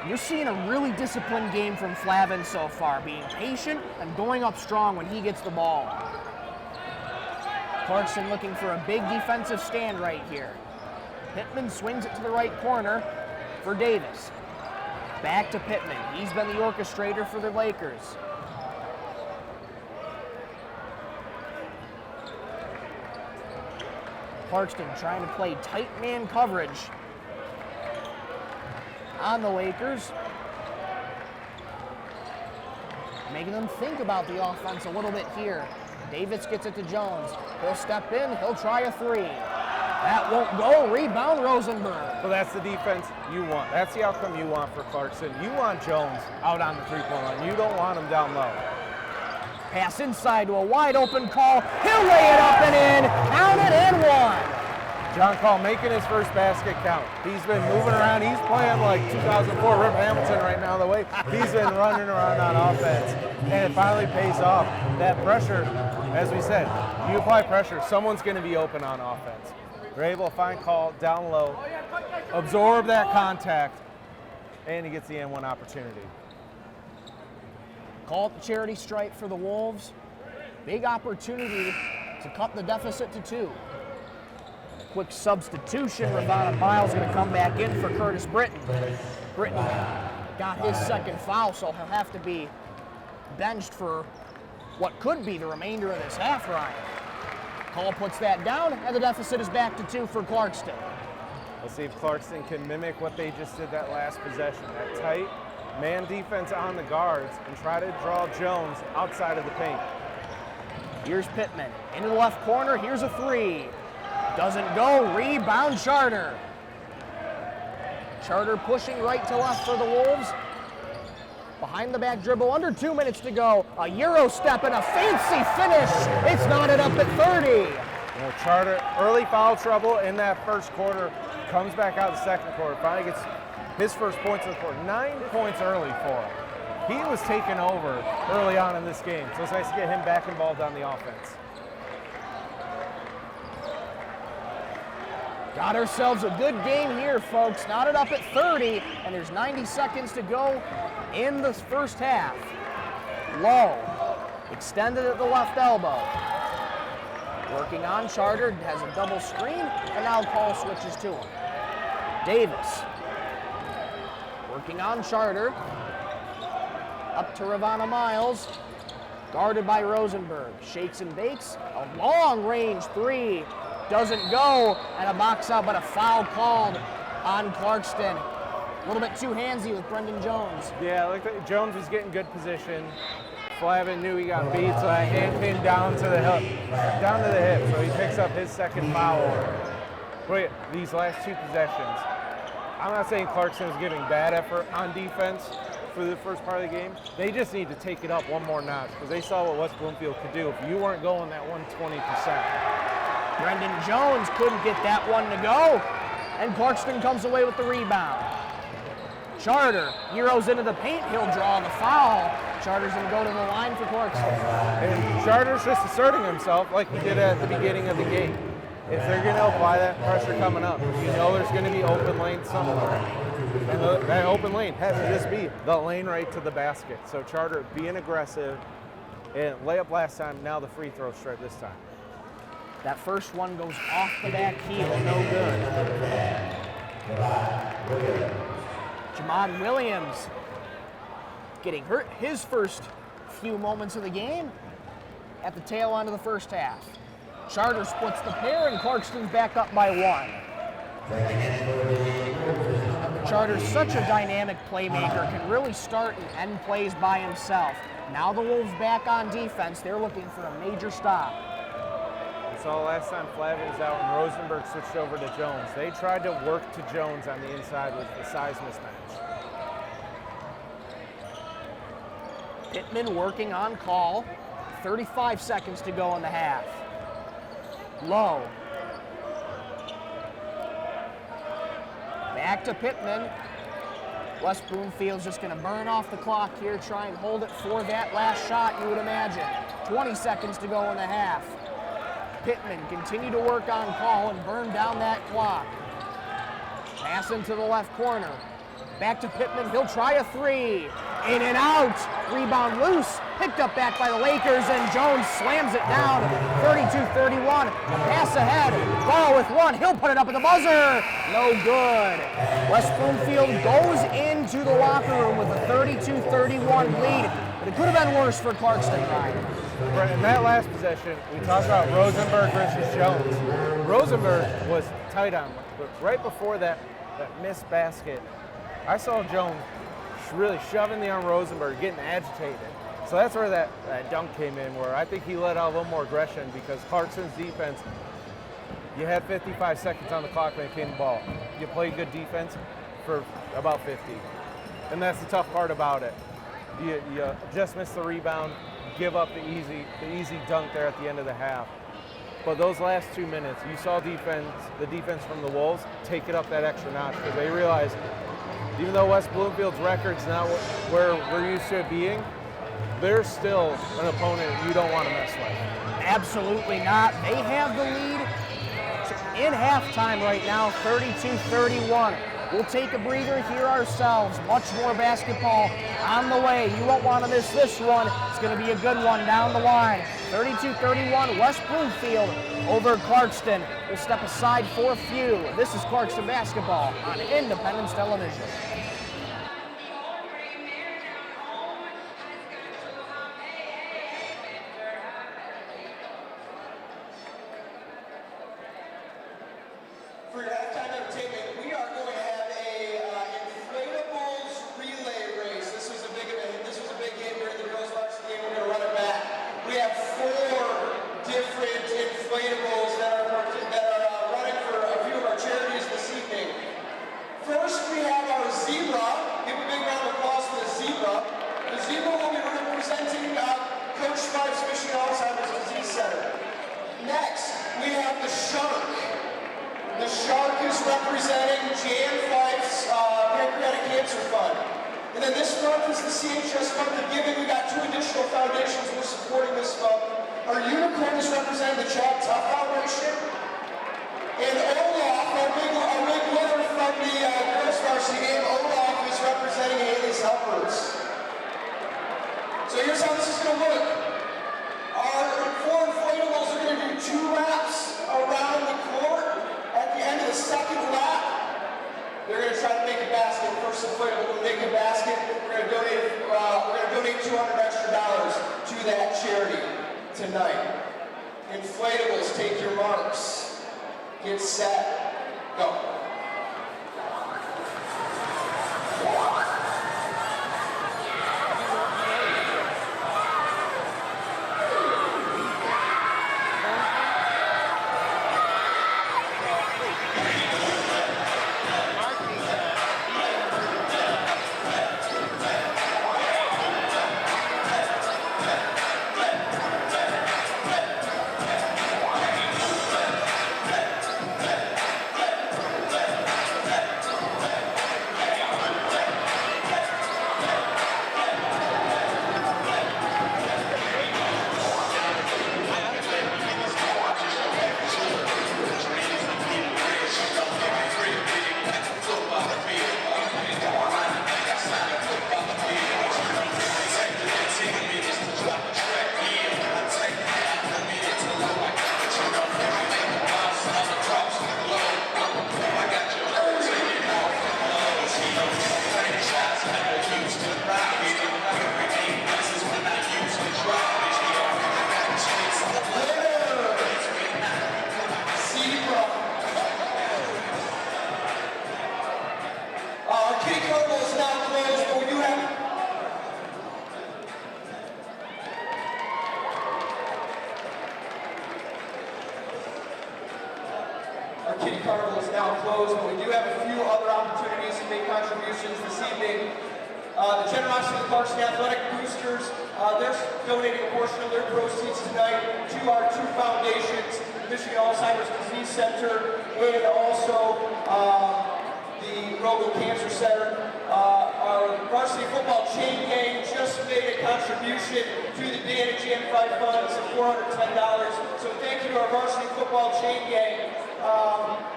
You're seeing a really disciplined game from Flavin so far, being patient and going up strong when he gets the ball. Clarkston looking for a big defensive stand right here. Pittman swings it to the right corner for Davis. Back to Pittman. He's been the orchestrator for the Lakers. Clarkston trying to play tight man coverage on the Lakers, making them think about the offense a little bit here. Davis gets it to Jones. He'll step in, he'll try a 3. That won't go. Rebound, Rosenberg. So that's the defense you want. That's the outcome you want for Clarkston. You want Jones out on the three-point line. You don't want him down low. Pass inside to a wide open Call. He'll lay it up and in. Count it and 1. John Call making his first basket count. He's been moving around. He's playing like 2004 Rip Hamilton right now, the way he's been running around on offense. And it finally pays off. That pressure, as we said, you apply pressure, someone's going to be open on offense. They're able to find Call down low, absorb that contact, and he gets the N1 opportunity. Call it the charity stripe for the Wolves. Big opportunity to cut the deficit to 2. Quick substitution. Ravana Miles going to come back in for Curtis Britton. Britton got his second foul, so he'll have to be benched for what could be the remainder of this half, Ryan. Call puts that down, and the deficit is back to 2 for Clarkston. Let's see if Clarkston can mimic what they just did that last possession. That tight man defense on the guards and try to draw Jones outside of the paint. Here's Pittman into the left corner. Here's a 3. Doesn't go. Rebound Charter. Charter pushing right to left for the Wolves. Behind the back dribble, under 2 minutes to go. A Euro step and a fancy finish. It's knotted up at 30. You know, Charter, early foul trouble in that first quarter, comes back out the second quarter, finally gets his first points of the quarter. 9 points early for him. He was taking over early on in this game, so it's nice to get him back involved on the offense. Got ourselves a good game here, folks. Knotted up at 30, and there's 90 seconds to go in the first half. Low, extended at the left elbow. Working on Charter, has a double screen, and now Call switches to him. Davis, working on Charter. Up to Ravana Miles, guarded by Rosenberg. Shakes and bakes, a long-range 3. Doesn't go, and a box out, but a foul called on Clarkston. A little bit too handsy with Brendan Jones. Yeah, like Jones was getting good position. Flavin knew he got beat, so that hand came down to the hip, so he picks up his second foul. Wait, these last 2 possessions, I'm not saying Clarkston was giving bad effort on defense for the first part of the game. They just need to take it up one more notch because they saw what West Bloomfield could do if you weren't going that 120%. Brendan Jones couldn't get that one to go, and Clarkston comes away with the rebound. Charter, Euros into the paint, he'll draw the foul. Charter's gonna go to the line for Clarkston. And Charter's just asserting himself like he did at the beginning of the game. If they're gonna apply that pressure coming up, you know there's gonna be open lane somewhere. And that open lane has to just be the lane right to the basket. So Charter being aggressive, and layup last time, now the free throw stripe this time. That first one goes off the back heel, no good. Jamon Williams getting hurt his first few moments of the game at the tail end of the first half. Charter splits the pair, and Clarkston's back up by 1. Charter's such a dynamic playmaker, can really start and end plays by himself. Now the Wolves back on defense. They're looking for a major stop. We saw last time Flavin was out and Rosenberg switched over to Jones. They tried to work to Jones on the inside with the size mismatch. Pittman working on Call. 35 seconds to go in the half. Low. Back to Pittman. West Bloomfield's just going to burn off the clock here, try and hold it for that last shot, you would imagine. 20 seconds to go in the half. Pittman continue to work on Call and burn down that clock. Pass into the left corner. Back to Pittman, he'll try a 3. In and out, rebound loose, picked up back by the Lakers, and Jones slams it down, 32-31. A pass ahead, ball with 1, he'll put it up at the buzzer, no good. West Bloomfield goes into the locker room with a 32-31 lead, but it could have been worse for Clarkston, Ryan. Right, in that last possession, we talked about Rosenberg versus Jones. Rosenberg was tight on, but right before that missed basket, I saw Jones really shoving the arm Rosenberg, getting agitated. So that's where that dunk came in, where I think he let out a little more aggression because Clarkston's defense, you had 55 seconds on the clock when it came to the ball. You played good defense for about 50. And that's the tough part about it. You just missed the rebound, give up the easy dunk there at the end of the half. But those last 2 minutes, you saw the defense from the Wolves take it up that extra notch because they realized even though West Bloomfield's record's not where we're used to it being, they're still an opponent you don't want to mess with. Absolutely not. They have the lead in halftime right now, 32-31. We'll take a breather here ourselves. Much more basketball on the way. You won't want to miss this one. It's going to be a good one down the line. 32-31, West Bloomfield over Clarkston. We'll step aside for a few. This is Clarkston basketball on Independence Television. For your halftime entertainment, we are going to have a inflatables relay race. This was a big game during the girls' varsity game. We're going to run it back. We have 4 different inflatables that are running for a few of our charities this evening. First, we have our zebra. Give a big round of applause for the zebra. The zebra will be representing Coach Spice's Michigan Alzheimer's Disease Center. Next, we have the shark. The shark is representing Jan Fife's Pancreatic Cancer Fund. And then this month is the CHS month of giving. We got 2 additional foundations we're supporting this month. Our unicorn is representing the Chad Tough Foundation. And Olaf, our big winner from the girls varsity game, Olaf is representing Haley's Helpers. So here's how this is going to look. Our 4 inflatables are going to do 2 laps around the court. At the end of the second lap, they're going to try to make a basket. First inflatable will make a basket. We're going to donate $200 extra to that charity tonight. Inflatables, take your marks. Get set. Go. Kitty Carnival is now closed, but we do have a few other opportunities to make contributions this evening. The generosity of the Clarkston Athletic Boosters, they're donating a portion of their proceeds tonight to our 2 foundations, the Michigan Alzheimer's Disease Center and also the Rogan Cancer Center. Our varsity football chain gang just made a contribution to the Dan and Jan Fife funds of $410. So thank you to our varsity football chain gang.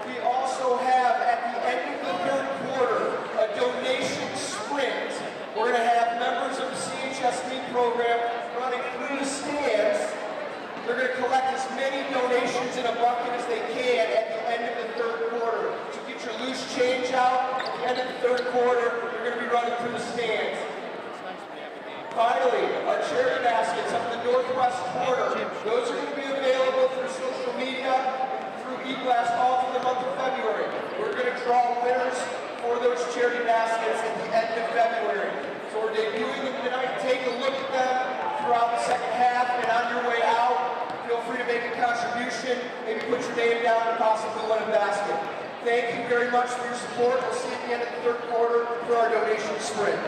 We also have, at the end of the 3rd quarter, a donation sprint. We're going to have members of the CHSD program running through the stands. They're going to collect as many donations in a bucket as they can at the end of the 3rd quarter. So get your loose change out. At the end of the 3rd quarter, you're going to be running through the stands. Finally, our charity baskets up in the northwest corner. Those are going to be available through social media, through e-blast all through the month of February. We're going to draw winners for those charity baskets at the end of February. So we're debuting them tonight. Take a look at them throughout the second half, and on your way out, feel free to make a contribution. Maybe put your name down and possibly win a basket. Thank you very much for your support. We'll see you at the end of the 3rd quarter for our donation sprint.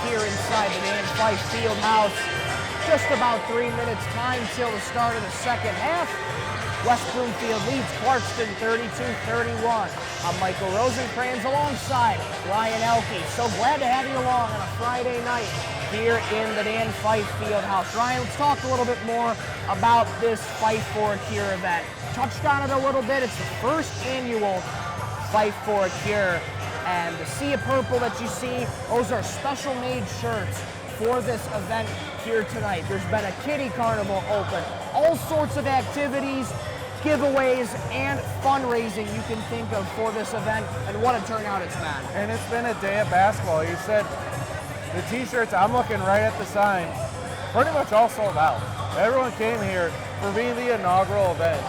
here inside the Dan Fife Fieldhouse. Just about 3 minutes time till the start of the second half. West Bloomfield leads Clarkston 32-31. I'm Michael Rosencrans alongside Ryan Elke. So glad to have you along on a Friday night here in the Dan Fife Fieldhouse. Ryan, let's talk a little bit more about this Fight for a Cure event. Touched on it a little bit. It's the first annual Fight for a Cure. And the sea of purple that you see, those are special made shirts for this event here tonight. There's been a kiddie carnival open, all sorts of activities, giveaways, and fundraising you can think of for this event, and what a turnout it's been. And it's been a day of basketball. You said the t-shirts, I'm looking right at the sign, pretty much all sold out. Everyone came here for being the inaugural event.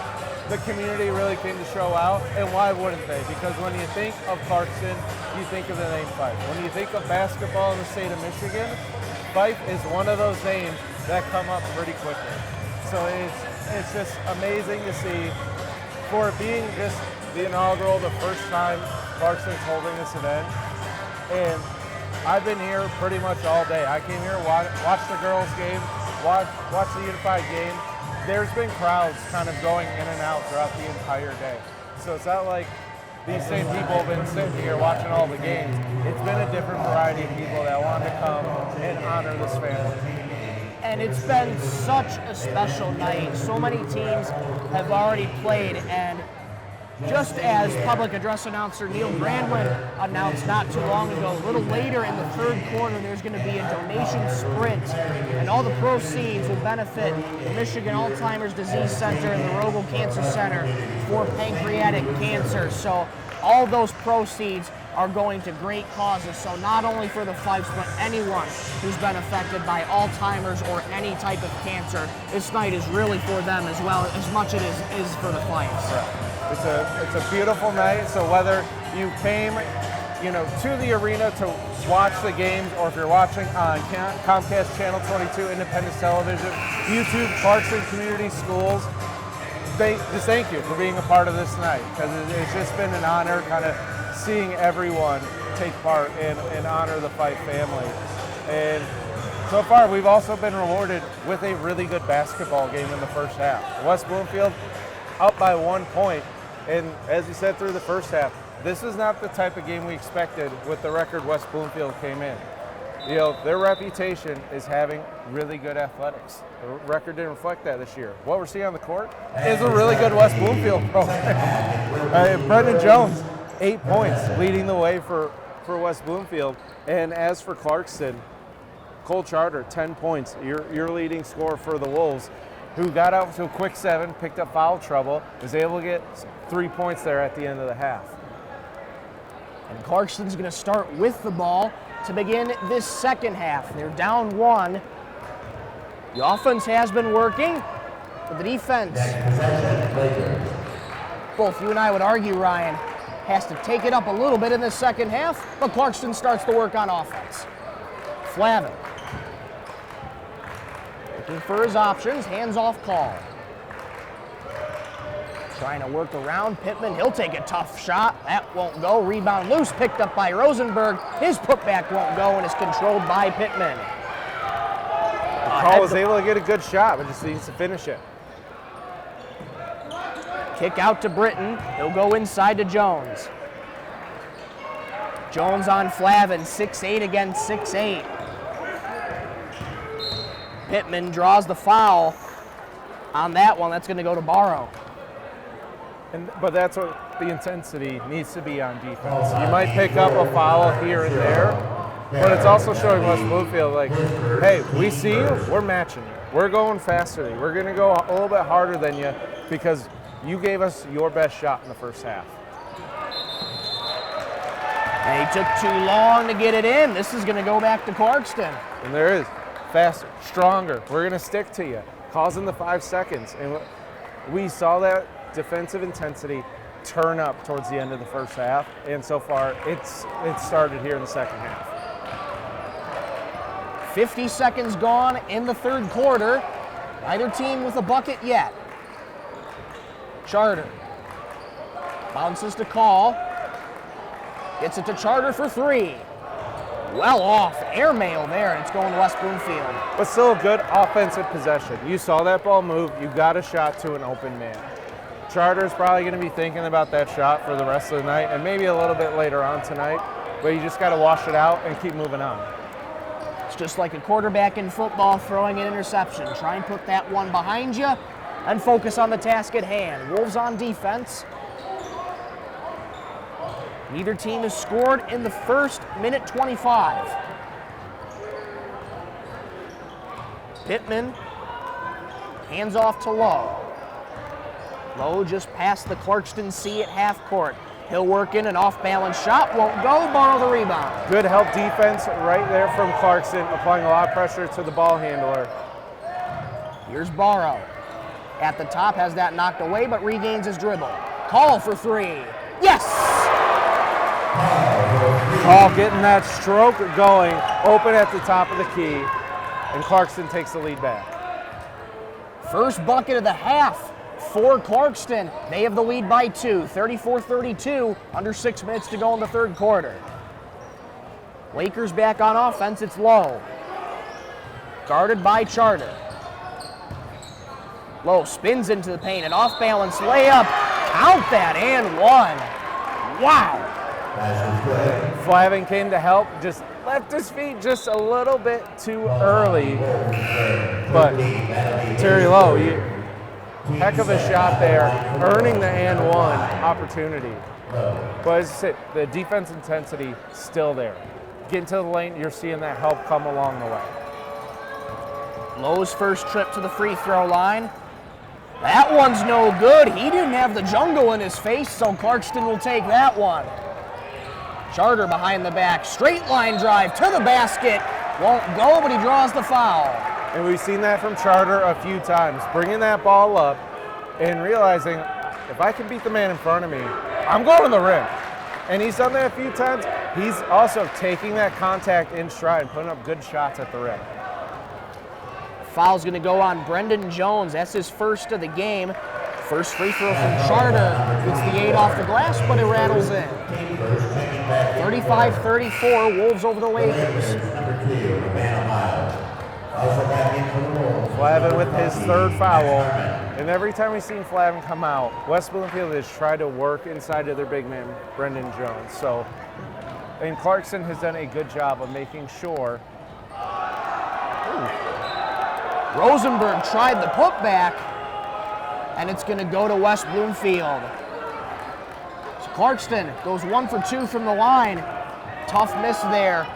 The community really came to show out, and why wouldn't they? Because when you think of Clarkston, you think of the name Fife. When you think of basketball in the state of Michigan, Fife is one of those names that come up pretty quickly. So it's just amazing to see, for it being just the inaugural, the first time Clarkston's holding this event. And I've been here pretty much all day. I came here, watch the girls' game, watch the Unified game. There's been crowds kind of going in and out throughout the entire day. So it's not like these same people have been sitting here watching all the games. It's been a different variety of people that want to come and honor this family. And it's been such a special night. So many teams have already played, and just as public address announcer Neil Brandwin announced not too long ago, a little later in the third quarter, there's going to be a donation sprint, and all the proceeds will benefit the Michigan Alzheimer's Disease Center and the Rogel Cancer Center for pancreatic cancer. So all those proceeds are going to great causes. So not only for the Fifes, but anyone who's been affected by Alzheimer's or any type of cancer, this night is really for them as well, as much as it is for the Fifes. Right. It's a beautiful night. So whether you came, to the arena to watch the games, or if you're watching on Comcast Channel 22, Independence Television, YouTube, Clarkston Community Schools, thank you for being a part of this night, because it's just been an honor kind of seeing everyone take part and honor the Fife family. And so far, we've also been rewarded with a really good basketball game in the first half. West Bloomfield up by 1 point. And as you said through the first half, this is not the type of game we expected with the record West Bloomfield came in. Their reputation is having really good athletics. The record didn't reflect that this year. What we're seeing on the court is a really good West Bloomfield program. Brendan Jones, 8 points, leading the way for West Bloomfield. And as for Clarkston, Cole Charter, 10 points, your leading scorer for the Wolves, who got out to a quick 7, picked up foul trouble, was able to get 3 points there at the end of the half. And Clarkston's going to start with the ball to begin this second half. They're down 1. The offense has been working, but the defense, both you and I would argue, Ryan, has to take it up a little bit in the second half, but Clarkston starts to work on offense. Flavin looking for his options, hands-off call. Trying to work around Pittman. He'll take a tough shot. That won't go. Rebound loose, picked up by Rosenberg. His putback won't go and is controlled by Pittman. Cole was able to get a good shot, but just needs to finish it. Kick out to Britton. He'll go inside to Jones. Jones on Flavin, 6'8" against 6'8". Pittman draws the foul on that one. That's going to go to Barrow. But that's what the intensity needs to be on defense. You might pick up a foul here and there, but it's also showing West Bloomfield, like, hey, we see you, we're matching you. We're going faster than you. We're going to go a little bit harder than you because you gave us your best shot in the first half. And he took too long to get it in. This is going to go back to Clarkston. And there is. Faster, stronger. We're going to stick to you, causing the 5 seconds. And we saw that defensive intensity turn up towards the end of the first half. And so far, it started here in the second half. 50 seconds gone in the third quarter. Neither team with a bucket yet. Charter bounces to Call. Gets it to Charter for 3. Well off, airmail there, and it's going to West Bloomfield. But still a good offensive possession. You saw that ball move, you got a shot to an open man. Charter's probably going to be thinking about that shot for the rest of the night and maybe a little bit later on tonight, but you just got to wash it out and keep moving on. It's just like a quarterback in football throwing an interception. Try and put that one behind you and focus on the task at hand. Wolves on defense. Neither team has scored in the first minute 25. Pittman hands off to Lowe. Lowe just past the Clarkston C at half court. He'll work in an off-balance shot, won't go, borrow the rebound. Good help defense right there from Clarkston, applying a lot of pressure to the ball handler. Here's Barrow. At the top, has that knocked away, but regains his dribble. Call for three. Yes! Call getting that stroke going, open at the top of the key, and Clarkston takes the lead back. First bucket of the half for Clarkston. They have the lead by 2, 34-32, under 6 minutes to go in the third quarter. Lakers back on offense, it's Lowe. Guarded by Charter. Lowe spins into the paint, an off-balance layup. Count that, and one. Wow. Flavin came to help, just left his feet just a little bit too early. But Terry Lowe, heck of a shot there, earning the and one opportunity. But as I said, the defense intensity still there. Getting to the lane, you're seeing that help come along the way. Lowe's first trip to the free throw line. That one's no good. He didn't have the jungle in his face, so Clarkston will take that one. Charter behind the back, straight line drive to the basket. Won't go, but he draws the foul. And we've seen that from Charter a few times, bringing that ball up and realizing, if I can beat the man in front of me, I'm going to the rim. And he's done that a few times. He's also taking that contact in stride and putting up good shots at the rim. Foul's going to go on Brendan Jones. That's his first of the game. First free throw from Charter. Gets the 8 off the glass, but it rattles in. 35-34, Wolves over the Lakers. Flavin with his third foul. And every time we've seen Flavin come out, West Bloomfield has tried to work inside of their big man, Brendan Jones. So, and Clarkston has done a good job of making sure. Rosenberg tried the putback, and it's going to go to West Bloomfield. So Clarkston goes 1 for 2 from the line. Tough miss there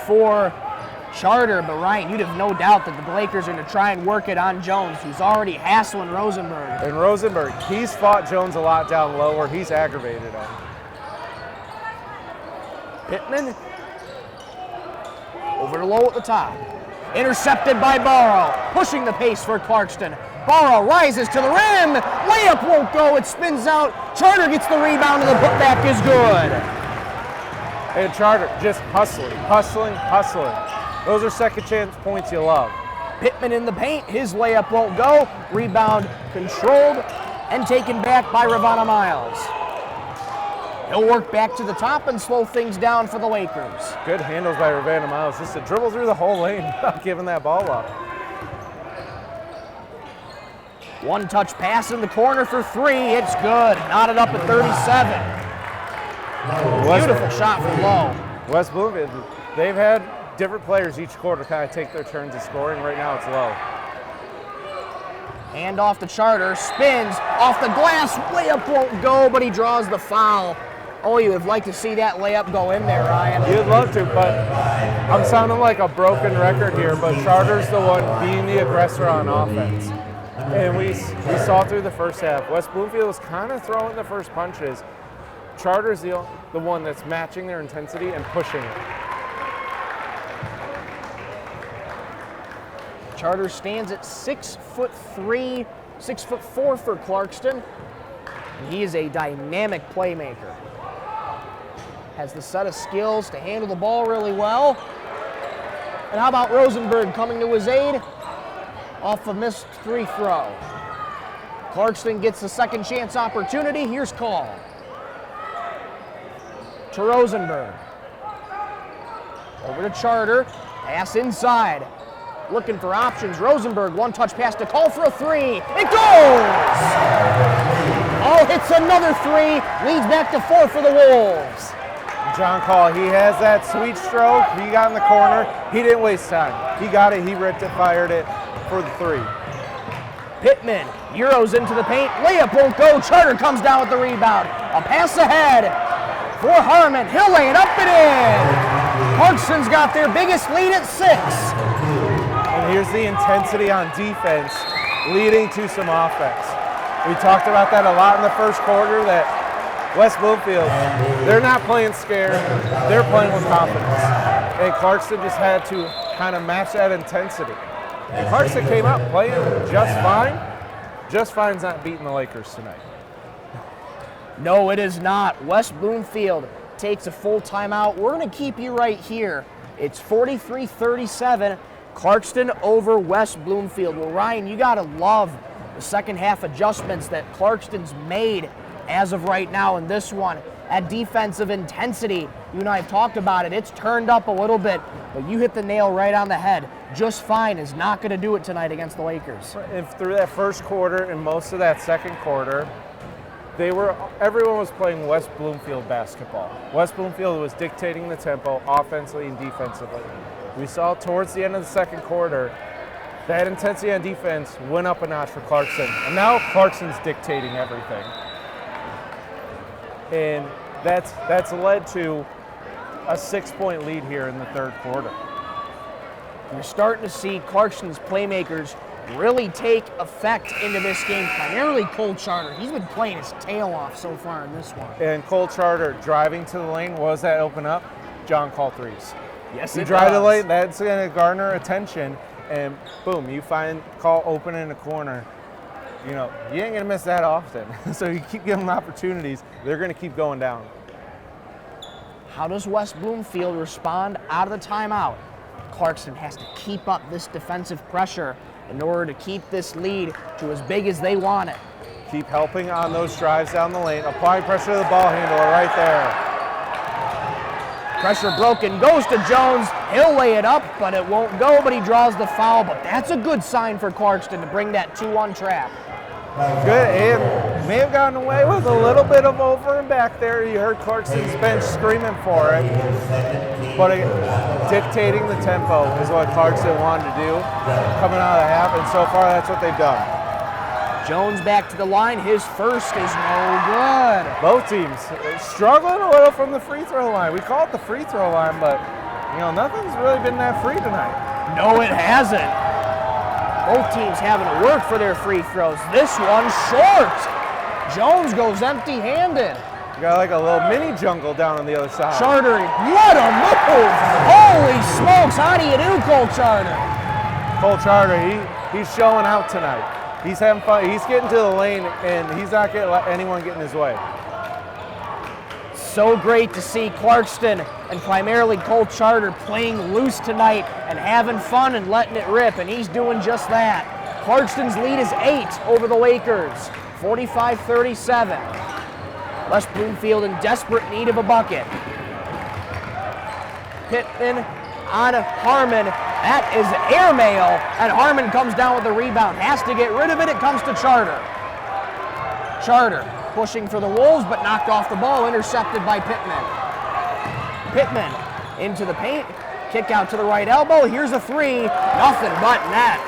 for Charter, but Ryan, you'd have no doubt that the Lakers are going to try and work it on Jones, who's already hassling Rosenberg. And Rosenberg, he's fought Jones a lot down low where he's aggravated him. Pittman over to Lowe at the top. Intercepted by Barrow, pushing the pace for Clarkston. Barrow rises to the rim, layup won't go, it spins out. Charter gets the rebound and the putback is good. And Charter just hustling. Those are second chance points you love. Pittman in the paint, his layup won't go. Rebound controlled and taken back by Ravana Miles. He'll work back to the top and slow things down for the Lakers. Good handles by Ravana Miles, just to dribble through the whole lane without giving that ball up. One touch pass in the corner for 3, it's good. Knotted up at 37. Beautiful shot from Lowe. West Bloomfield, they've had different players each quarter kind of take their turns at scoring. Right now it's Lowe. Hand off to Charter, spins off the glass, layup won't go, but he draws the foul. Oh, you would like to see that layup go in there, Ryan. You'd love to, but I'm sounding like a broken record here, but Charter's the one being the aggressor on offense. And we saw through the first half, West Bloomfield was kind of throwing the first punches. Charter's the one that's matching their intensity and pushing it. Charter stands at 6'3", 6'4" for Clarkston. And he is a dynamic playmaker. Has the set of skills to handle the ball really well. And how about Rosenberg coming to his aid off a missed free throw. Clarkston gets the second chance opportunity. Here's Call. To Rosenberg. Over to Charter, pass inside. Looking for options, Rosenberg, one-touch pass to call for a three. It goes! Oh, hits another three, leads back to 4 for the Wolves. John Call, he has that sweet stroke. He got in the corner. He didn't waste time. He got it, he ripped it, fired it for the 3. Pittman, Euros into the paint, layup won't go, Charter comes down with the rebound. A pass ahead for Harmon, he'll lay it up and in. Clarkston's got their biggest lead at 6. And here's the intensity on defense leading to some offense. We talked about that a lot in the first quarter, that West Bloomfield, they're not playing scared, they're playing with confidence. And Clarkston just had to kind of match that intensity. And Clarkston came out playing just fine. Just fine's not beating the Lakers tonight. No, it is not. West Bloomfield takes a full timeout. We're going to keep you right here. It's 43-37, Clarkston over West Bloomfield. Well, Ryan, you got to love the second half adjustments that Clarkston's made as of right now in this one. At defensive intensity, you and I have talked about it. It's turned up a little bit, but you hit the nail right on the head. Just fine is not going to do it tonight against the Lakers. And through that first quarter and most of that second quarter, everyone was playing West Bloomfield basketball. West Bloomfield was dictating the tempo offensively and defensively. We saw towards the end of the second quarter, that intensity on defense went up a notch for Clarkston. And now Clarkston's dictating everything. And that's led to a 6-point lead here in the third quarter. You're starting to see Clarkston's playmakers really take effect into this game, primarily Cole Charter. He's been playing his tail off so far in this one. And Cole Charter driving to the lane, what does that open up? John Call threes. Yes, You it drive to the does. lane, that's going to garner attention, and boom, you find Call open in the corner. You know, you ain't going to miss that often. So you keep giving them opportunities, they're going to keep going down. How does West Bloomfield respond out of the timeout? Clarkston has to keep up this defensive pressure in order to keep this lead to as big as they want it. Keep helping on those drives down the lane, applying pressure to the ball handler right there. Pressure broken, goes to Jones. He'll lay it up, but it won't go, but he draws the foul. But that's a good sign for Clarkston to bring that 2-1 trap. Good, and may have gotten away with a little bit of over and back there. You heard Clarkston's bench screaming for it. But dictating the tempo is what Clarkston wanted to do coming out of the half, and so far that's what they've done. Jones back to the line. His first is no good. Both teams struggling a little from the free throw line. We call it the free throw line, but you know, nothing's really been that free tonight. No, it hasn't. Both teams having to work for their free throws. This one short. Jones goes empty-handed. You got like a little mini jungle down on the other side. Charter, what a move! Holy smokes, how do you do, Cole Charter? Cole Charter, he's showing out tonight. He's having fun. He's getting to the lane, and he's not going to let anyone get in his way. So great to see Clarkston and primarily Cole Charter playing loose tonight and having fun and letting it rip, and he's doing just that. Clarkston's lead is 8 over the Lakers, 45-37. West Bloomfield in desperate need of a bucket. Pittman on Harmon. That is airmail, and Harmon comes down with the rebound. Has to get rid of it. It comes to Charter. Charter pushing for the Wolves, but knocked off the ball, intercepted by Pittman. Pittman into the paint. Kick out to the right elbow. Here's a three. Nothing but net.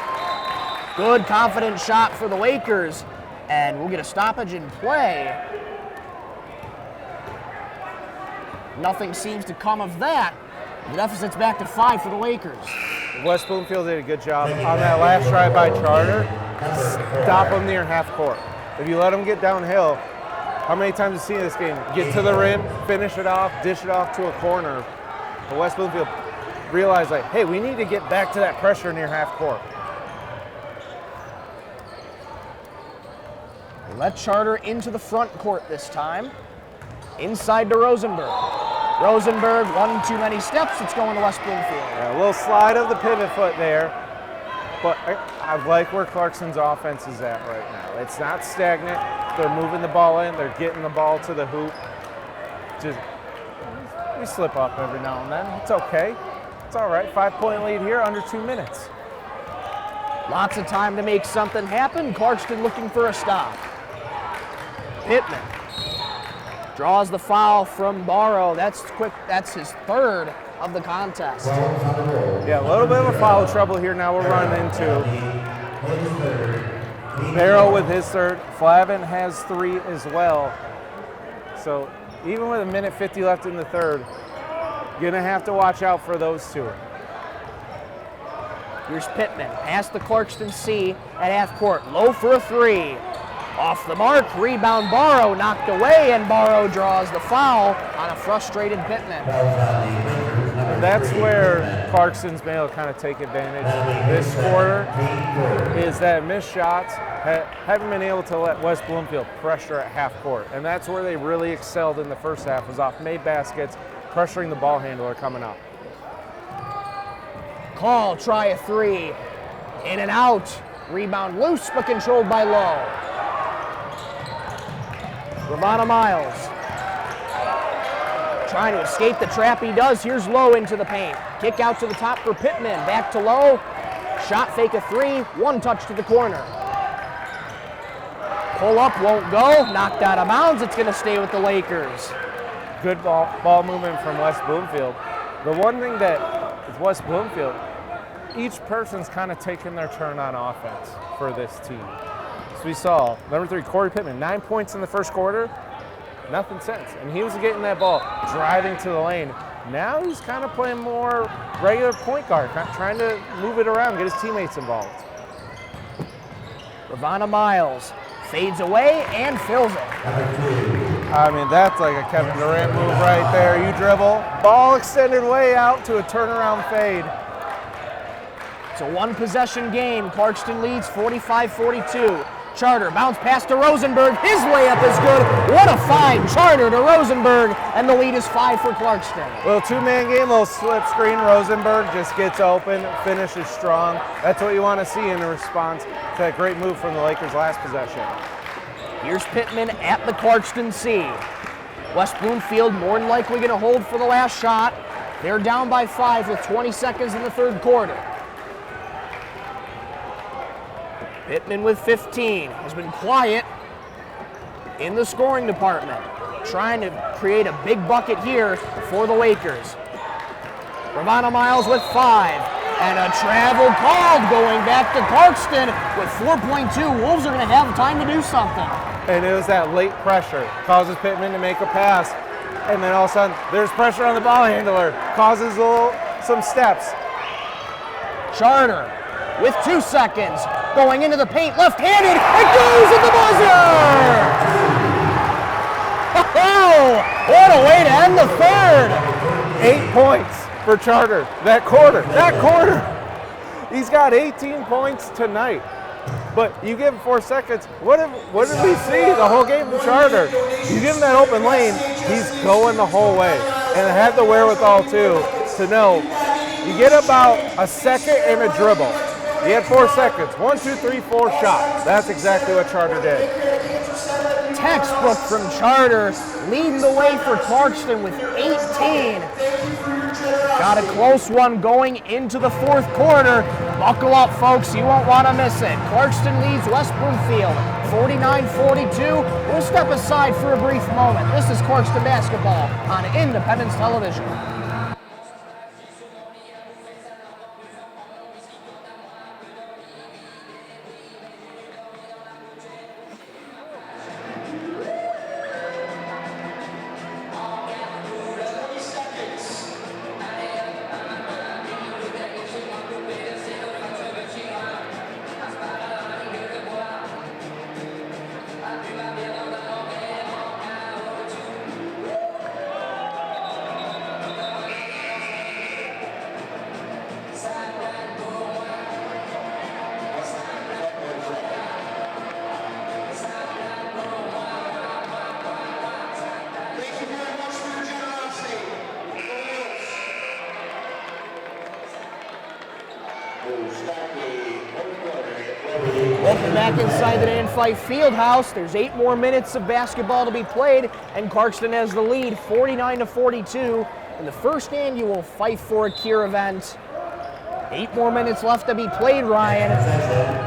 Good, confident shot for the Lakers, and we'll get a stoppage in play. Nothing seems to come of that. The deficit's back to 5 for the Lakers. West Bloomfield did a good job on that last drive by Charter. Stop them near half court. If you let them get downhill, how many times have you seen this game? Get to the rim, finish it off, dish it off to a corner. But West Bloomfield realized, like, hey, we need to get back to that pressure near half court. Let Charter into the front court this time. Inside to Rosenberg. Rosenberg, one too many steps. It's going to West Bloomfield. Yeah, a little slide of the pivot foot there. But I like where Clarkston's offense is at right now. It's not stagnant. They're moving the ball in. They're getting the ball to the hoop. We slip up every now and then. It's okay. That's all right. 5-point lead here, under 2 minutes. Lots of time to make something happen. Clarkston looking for a stop. Pittman draws the foul from Barrow. That's quick. That's his third of the contest. Yeah, a little bit of a foul trouble here now we're running into. Barrow with his third. Flavin has 3 as well. So even with 1:50 left in the third, gonna have to watch out for those two. Here's Pittman, past the Clarkston C at half court. Low for a 3. Off the mark, rebound Barrow, knocked away, and Barrow draws the foul on a frustrated Pittman. And that's where Clarkston's been able to kind of take advantage this quarter, is that missed shots haven't been able to let West Bloomfield pressure at half court. And that's where they really excelled in the first half, was off made baskets, pressuring the ball handler coming up. Call, try a 3. In and out. Rebound loose, but controlled by Lowe. Ravana Miles trying to escape the trap. He does. Here's Lowe into the paint. Kick out to the top for Pittman. Back to Lowe. Shot fake a 3. 1 touch to the corner. Pull up won't go. Knocked out of bounds. It's going to stay with the Lakers. Good ball movement from West Bloomfield. The one thing that with West Bloomfield, each person's kind of taking their turn on offense for this team. So we saw number 3, Corey Pittman, 9 points in the first quarter, nothing since. And he was getting that ball, driving to the lane. Now he's kind of playing more regular point guard, trying to move it around, get his teammates involved. Ravana Miles fades away and fills it. I mean, that's like a Kevin Durant move right there. You dribble, ball extended way out to a turnaround fade. It's a 1-possession game. Clarkston leads 45-42. Charter bounce pass to Rosenberg. His layup is good. What a find. Charter to Rosenberg, and the lead is 5 for Clarkston. Little 2-man game, little slip screen. Rosenberg just gets open, finishes strong. That's what you want to see in response to that great move from the Lakers' last possession. Here's Pittman at the Clarkston C. West Bloomfield more than likely going to hold for the last shot. They're down by 5 with 20 seconds in the third quarter. Pittman with 15 has been quiet in the scoring department, trying to create a big bucket here for the Lakers. Ravana Miles with 5, and a travel called going back to Clarkston with 4.2. Wolves are going to have time to do something. And it was that late pressure, causes Pittman to make a pass, and then all of a sudden there's pressure on the ball handler, causes some steps. Charter with 2 seconds, going into the paint, left-handed, it goes at the buzzer! Oh, what a way to end the third! 8 points for Charter that quarter. He's got 18 points tonight. But you give him 4 seconds, what did we see the whole game from Charter? You give him that open lane, he's going the whole way. And I had the wherewithal too to know you get about a second and a dribble. He had 4 seconds. 1, 2, 3, 4 shots. That's exactly what Charter did. Textbook from Charter, leading the way for Clarkston with 18. Got a close one going into the fourth quarter. Buckle up, folks. You won't want to miss it. Clarkston leads West Bloomfield 49-42. We'll step aside for a brief moment. This is Clarkston basketball on Independence Television. Welcome back inside the Dan Fife Fieldhouse. There's 8 more minutes of basketball to be played, and Clarkston has the lead 49-42 in the first annual Fight for a Cure event. 8 more minutes left to be played, Ryan.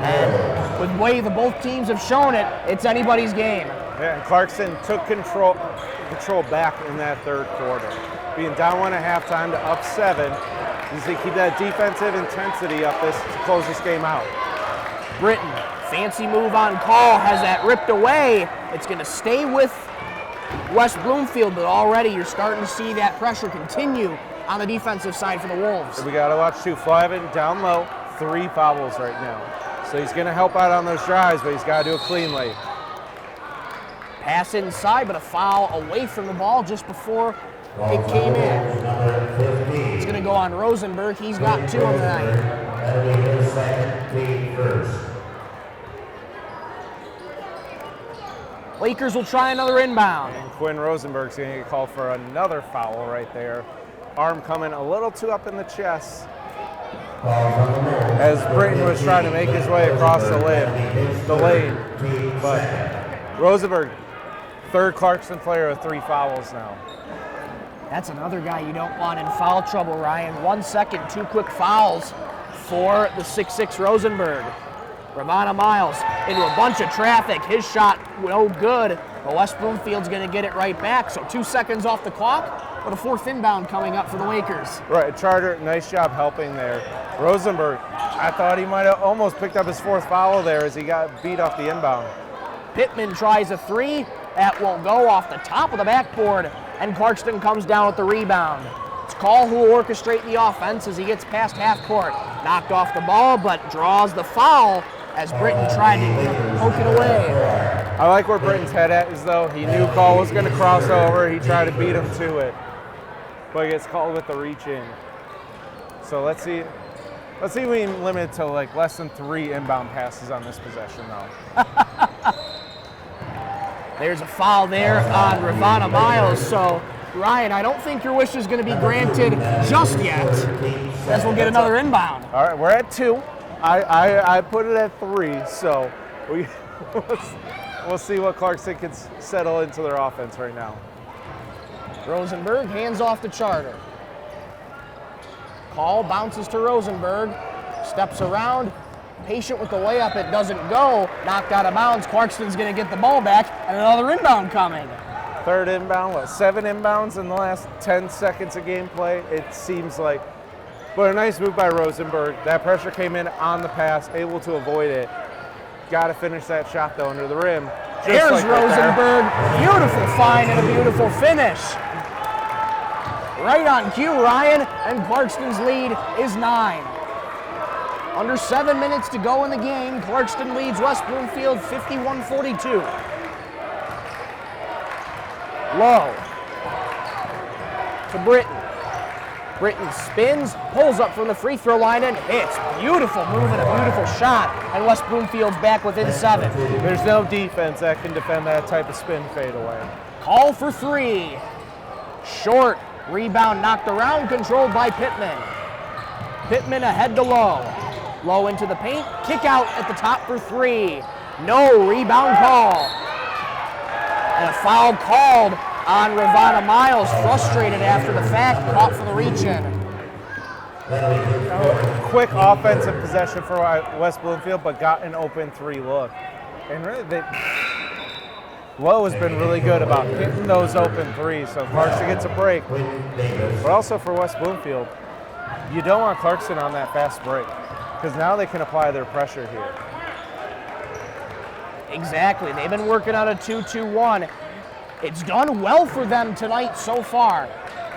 And with the way the both teams have shown it, it's anybody's game. Yeah, and Clarkston took control back in that third quarter. Being down 1 at halftime to up 7. You see, keep that defensive intensity up to close this game out. Britton, fancy move on call, has that ripped away. It's going to stay with West Bloomfield, but already you're starting to see that pressure continue on the defensive side for the Wolves. We got to watch too. Flavin down low, 3 fouls right now. So he's going to help out on those drives, but he's got to do it cleanly. Pass inside, but a foul away from the ball just before it came in. It's going to go on Rosenberg. He's got 2 on the night. Lakers will try another inbound. And Quinn Rosenberg's going to get called for another foul right there. Arm coming a little too up in the chest as Britton was trying to make his way across the lane. But Rosenberg, third Clarkston player with 3 fouls now. That's another guy you don't want in foul trouble, Ryan. 1 second, 2 quick fouls for the 6'6 Rosenberg. Ravana Miles into a bunch of traffic. His shot no good, but West Bloomfield's going to get it right back. So 2 seconds off the clock, but a 4th inbound coming up for the Lakers. Right, Charter, nice job helping there. Rosenberg, I thought he might have almost picked up his 4th foul there as he got beat off the inbound. Pittman tries a 3. That won't go, off the top of the backboard, and Clarkston comes down with the rebound. It's Call who will orchestrate the offense as he gets past half court. Knocked off the ball, but draws the foul as Britton tried to poke it away. I like where Britton's head at is though. He knew Call was going to cross over. He tried to beat him to it, but he gets called with the reach in. So let's see if we can limit to like less than 3 inbound passes on this possession now. There's a foul there on Ravana Miles. So Ryan, I don't think your wish is going to be granted just yet, as we'll get another inbound. All right, we're at 2. I put it at 3, so we'll see what Clarkston can settle into their offense right now. Rosenberg hands off to Charter. Call bounces to Rosenberg, steps around, patient with the layup, it doesn't go, knocked out of bounds. Clarkston's going to get the ball back, and another inbound coming. Third inbound, 7 inbounds in the last 10 seconds of gameplay, it seems like. But a nice move by Rosenberg. That pressure came in on the pass, able to avoid it. Got to finish that shot though under the rim. There's like Rosenberg, beautiful find and a beautiful finish. Right on cue, Ryan, and Clarkston's lead is 9. Under 7 minutes to go in the game, Clarkston leads West Bloomfield 51-42. Low to Britton. Britton spins, pulls up from the free throw line and hits. Beautiful move and a beautiful shot, and West Bloomfield's back within 7. There's no defense that can defend that type of spin fadeaway. Call for 3. Short, rebound knocked around, controlled by Pittman. Pittman ahead to Low. Low into the paint, kick out at the top for 3. No rebound call. And a foul called on Ravana Miles, frustrated after the fact, caught for the reach-in. Quick offensive possession for West Bloomfield, but got an open 3 look. And really, Lowe has been really good about hitting those open 3s, so Clarkston gets a break. But also for West Bloomfield, you don't want Clarkston on that fast break, because now they can apply their pressure here. Exactly, they've been working on a 2-2-1. It's done well for them tonight so far.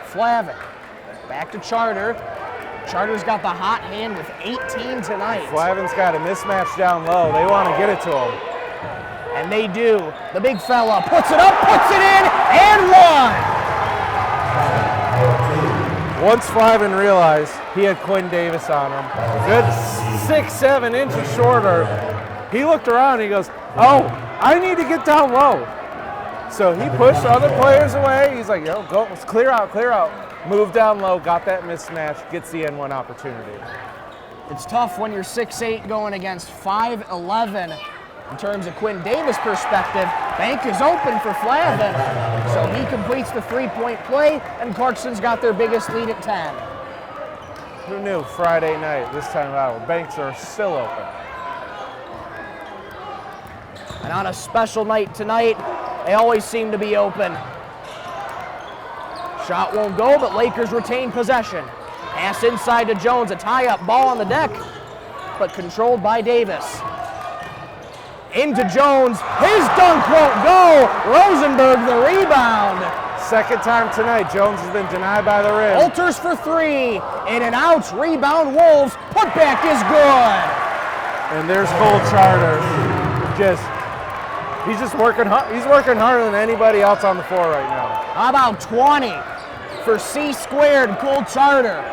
Flavin, back to Charter. Charter's got the hot hand with 18 tonight. Flavin's got a mismatch down low. They want to get it to him. And they do. The big fella puts it up, puts it in, and 1. Once Flavin realized he had Quinn Davis on him, good 6-7 inches shorter, he looked around and he goes, oh, I need to get down low. So he pushed other players away. He's like, yo, go, let's clear out. Moved down low, got that mismatch, gets the N1 opportunity. It's tough when you're 6'8" going against 5'11". In terms of Quinn Davis' perspective, Bank is open for Flavin, so he completes the three-point play, and Clarkston's got their biggest lead at 10. Who knew Friday night, this time out, banks are still open. And on a special night tonight, they always seem to be open. Shot won't go, but Lakers retain possession. Pass inside to Jones, a tie-up ball on the deck, but controlled by Davis. Into Jones, his dunk won't go. Rosenberg the rebound. Second time tonight, Jones has been denied by the rim. Alters for three, in and out, rebound Wolves, putback is good. And there's Cole Charter. He's just working hard. He's working harder than anybody else on the floor right now. How about 20 for C squared, Cole Charter.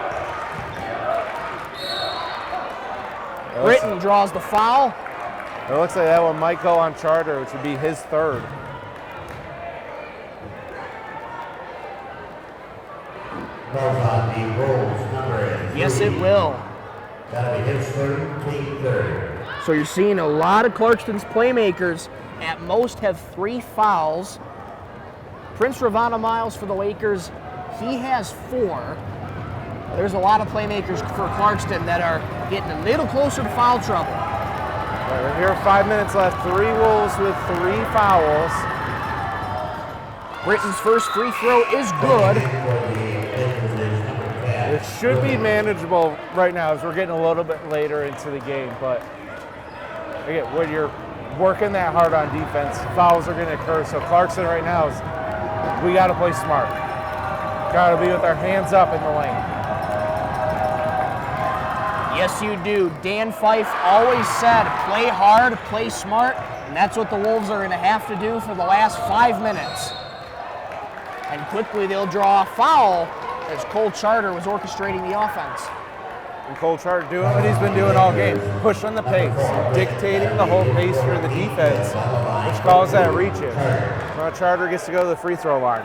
Britton draws the foul. It looks like that one might go on Charter, which would be his third. Yes, it will. That'll be his third, team third. So you're seeing a lot of Clarkston's playmakers at most have 3 fouls. Prince Ravana Miles for the Lakers, he has 4. There's a lot of playmakers for Clarkston that are getting a little closer to foul trouble. Right, here, 5 minutes left. 3 Wolves with 3 fouls. Britton's first free throw is good. It should be manageable right now as we're getting a little bit later into the game. But again, when you're working that hard on defense, fouls are going to occur. So Clarkston right now is, we got to play smart. Got to be with our hands up in the lane. Yes, you do. Dan Fife always said, play hard, play smart, and that's what the Wolves are going to have to do for the last 5 minutes. And quickly they'll draw a foul as Cole Charter was orchestrating the offense. And Cole Charter doing what he's been doing all game, pushing the pace, dictating the whole pace for the defense, which calls that reach-in. Now Charter gets to go to the free throw line.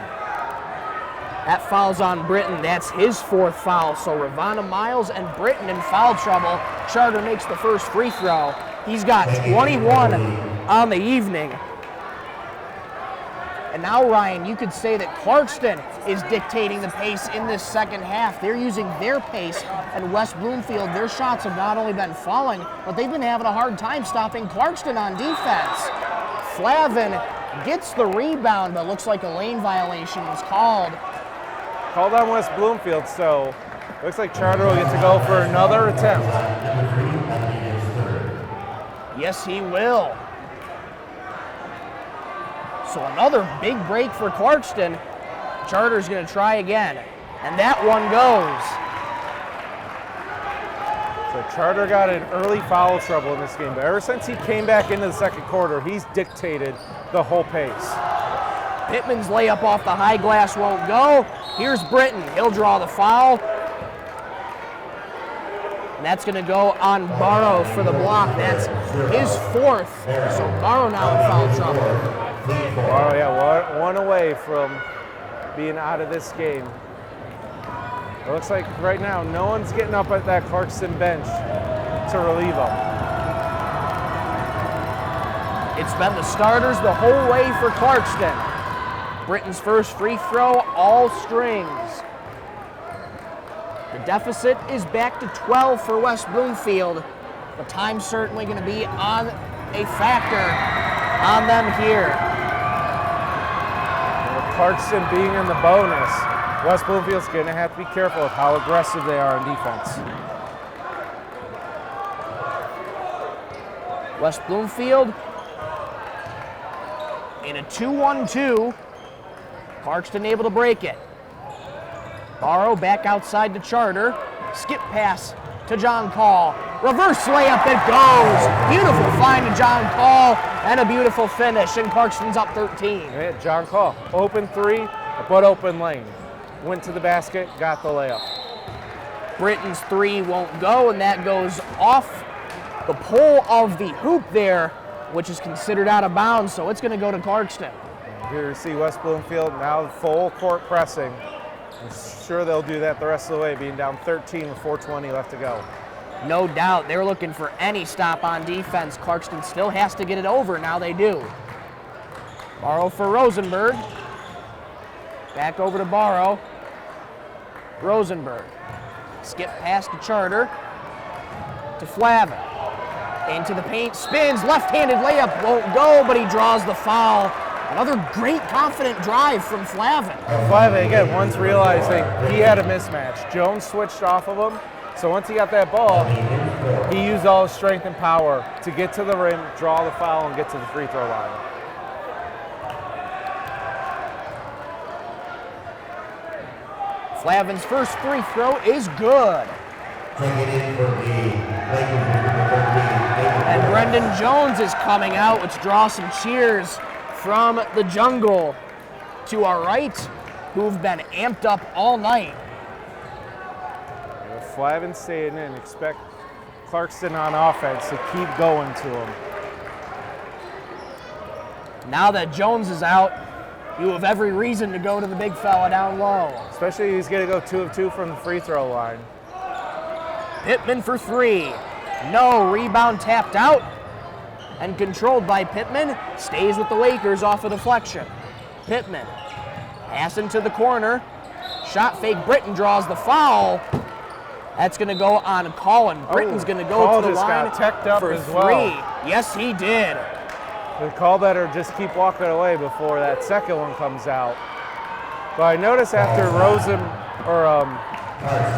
That foul's on Britton. That's his 4th foul. So Ravana Miles and Britton in foul trouble. Charter makes the first free throw. He's got 21 on the evening. And now, Ryan, you could say that Clarkston is dictating the pace in this second half. They're using their pace, and West Bloomfield, their shots have not only been falling, but they've been having a hard time stopping Clarkston on defense. Flavin gets the rebound, but looks like a lane violation was called. Called on West Bloomfield, so looks like Charter will get to go for another attempt. Yes, he will. So another big break for Clarkston. Charter's going to try again, and that one goes. So Charter got in early foul trouble in this game, but ever since he came back into the second quarter, he's dictated the whole pace. Pittman's layup off the high glass won't go. Here's Britton. He'll draw the foul. And that's going to go on Barrow for the block. That's his 4th. So Barrow now in foul trouble. Barrow, yeah, one away from being out of this game. It looks like right now no one's getting up at that Clarkston bench to relieve him. It's been the starters the whole way for Clarkston. Britton's first free throw, all strings. The deficit is back to 12 for West Bloomfield. The time's certainly going to be on a factor on them here. With Clarkston being in the bonus, West Bloomfield's going to have to be careful of how aggressive they are on defense. West Bloomfield in a 2-1-2. Clarkston able to break it. Barrow back outside to Charter. Skip pass to John Call. Reverse layup, it goes. Beautiful find to John Call and a beautiful finish, and Clarkston's up 13. Yeah, John Call, open 3, but open lane. Went to the basket, got the layup. Britton's 3 won't go, and that goes off the pole of the hoop there, which is considered out of bounds, so it's going to go to Clarkston. Here you see West Bloomfield now full court pressing. I'm sure they'll do that the rest of the way, being down 13 with 4:20 left to go. No doubt, they're looking for any stop on defense. Clarkston still has to get it over, now they do. Barrow for Rosenberg. Back over to Barrow. Rosenberg. Skip past to Charter. To Flavin. Into the paint, spins, left-handed layup, won't go, but he draws the foul. Another great, confident drive from Flavin. Flavin, again, once realizing he had a mismatch. Jones switched off of him, so once he got that ball, he used all his strength and power to get to the rim, draw the foul, and get to the free throw line. Flavin's first free throw is good. And Brendan Jones is coming out, which draws some cheers from the jungle to our right, who've been amped up all night. With Flavin staying in, expect Clarkston on offense to keep going to him. Now that Jones is out, you have every reason to go to the big fella down low. Especially he's going to go 2 of 2 from the free throw line. Pittman for 3. No, rebound tapped out and controlled by Pittman. Stays with the Lakers off a deflection. Pittman passing to the corner. Shot fake, Britton draws the foul. That's going to go on Colin. Britton's going to go to the line got teched up for as 3. well. Yes, he did. The call better just keep walking away before that second one comes out. But I noticed after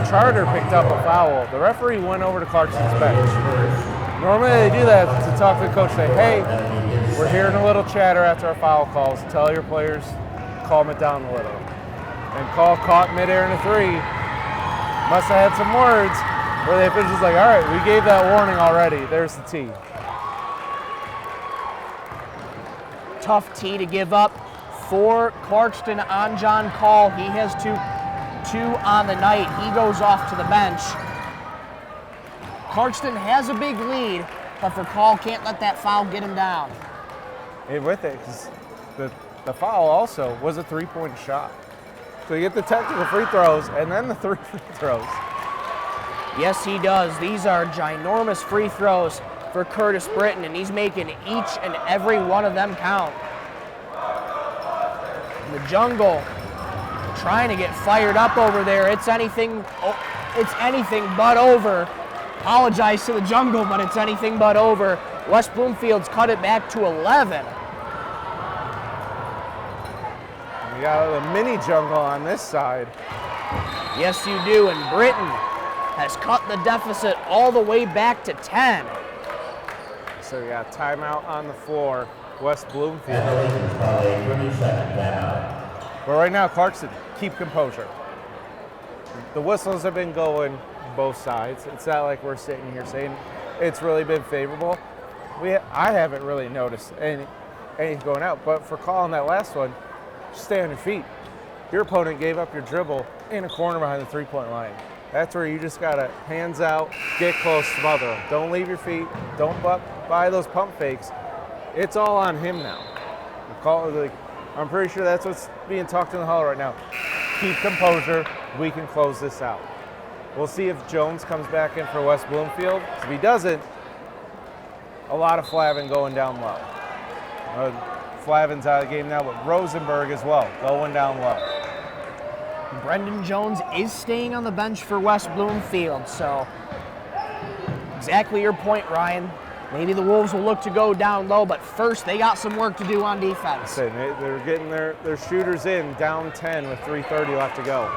Charter picked up a foul, the referee went over to Clarkston's bench. Normally they do that to talk to the coach, say, hey, we're hearing a little chatter after our foul calls. Tell your players, calm it down a little. And call caught midair in a 3. Must have had some words where the official's like, all right, we gave that warning already. There's the tee. Tough tee to give up for Clarkston on John Call. He has two on the night. He goes off to the bench. Clarkston has a big lead, but for Call, can't let that foul get him down. And with it, 'cause the foul also was a 3-point shot. So you get the technical free throws and then the 3 free throws. Yes, he does. These are ginormous free throws for Curtis Britton, and he's making each and every one of them count. The jungle trying to get fired up over there. It's anything but over. Apologize to the jungle, but it's anything but over. West Bloomfield's cut it back to 11. We got a mini jungle on this side. Yes, you do, and Britton has cut the deficit all the way back to 10. So we got timeout on the floor, West Bloomfield. But right now, Clarkston, keep composure. The whistles have been going both sides. It's not like we're sitting here saying it's really been favorable. I haven't really noticed anything going out, but for calling that last one, just stay on your feet. Your opponent gave up your dribble in a corner behind the 3-point line. That's where you just gotta hands out, get close, smother them. Don't leave your feet. Don't buy those pump fakes. It's all on him now. I'm pretty sure that's what's being talked in the hall right now. Keep composure. We can close this out. We'll see if Jones comes back in for West Bloomfield. If he doesn't, a lot of Flavin going down low. Flavin's out of the game now, but Rosenberg as well, going down low. Brendan Jones is staying on the bench for West Bloomfield, so exactly your point, Ryan. Maybe the Wolves will look to go down low, but first they got some work to do on defense. They're getting their shooters in, down 10 with 3:30 left to go.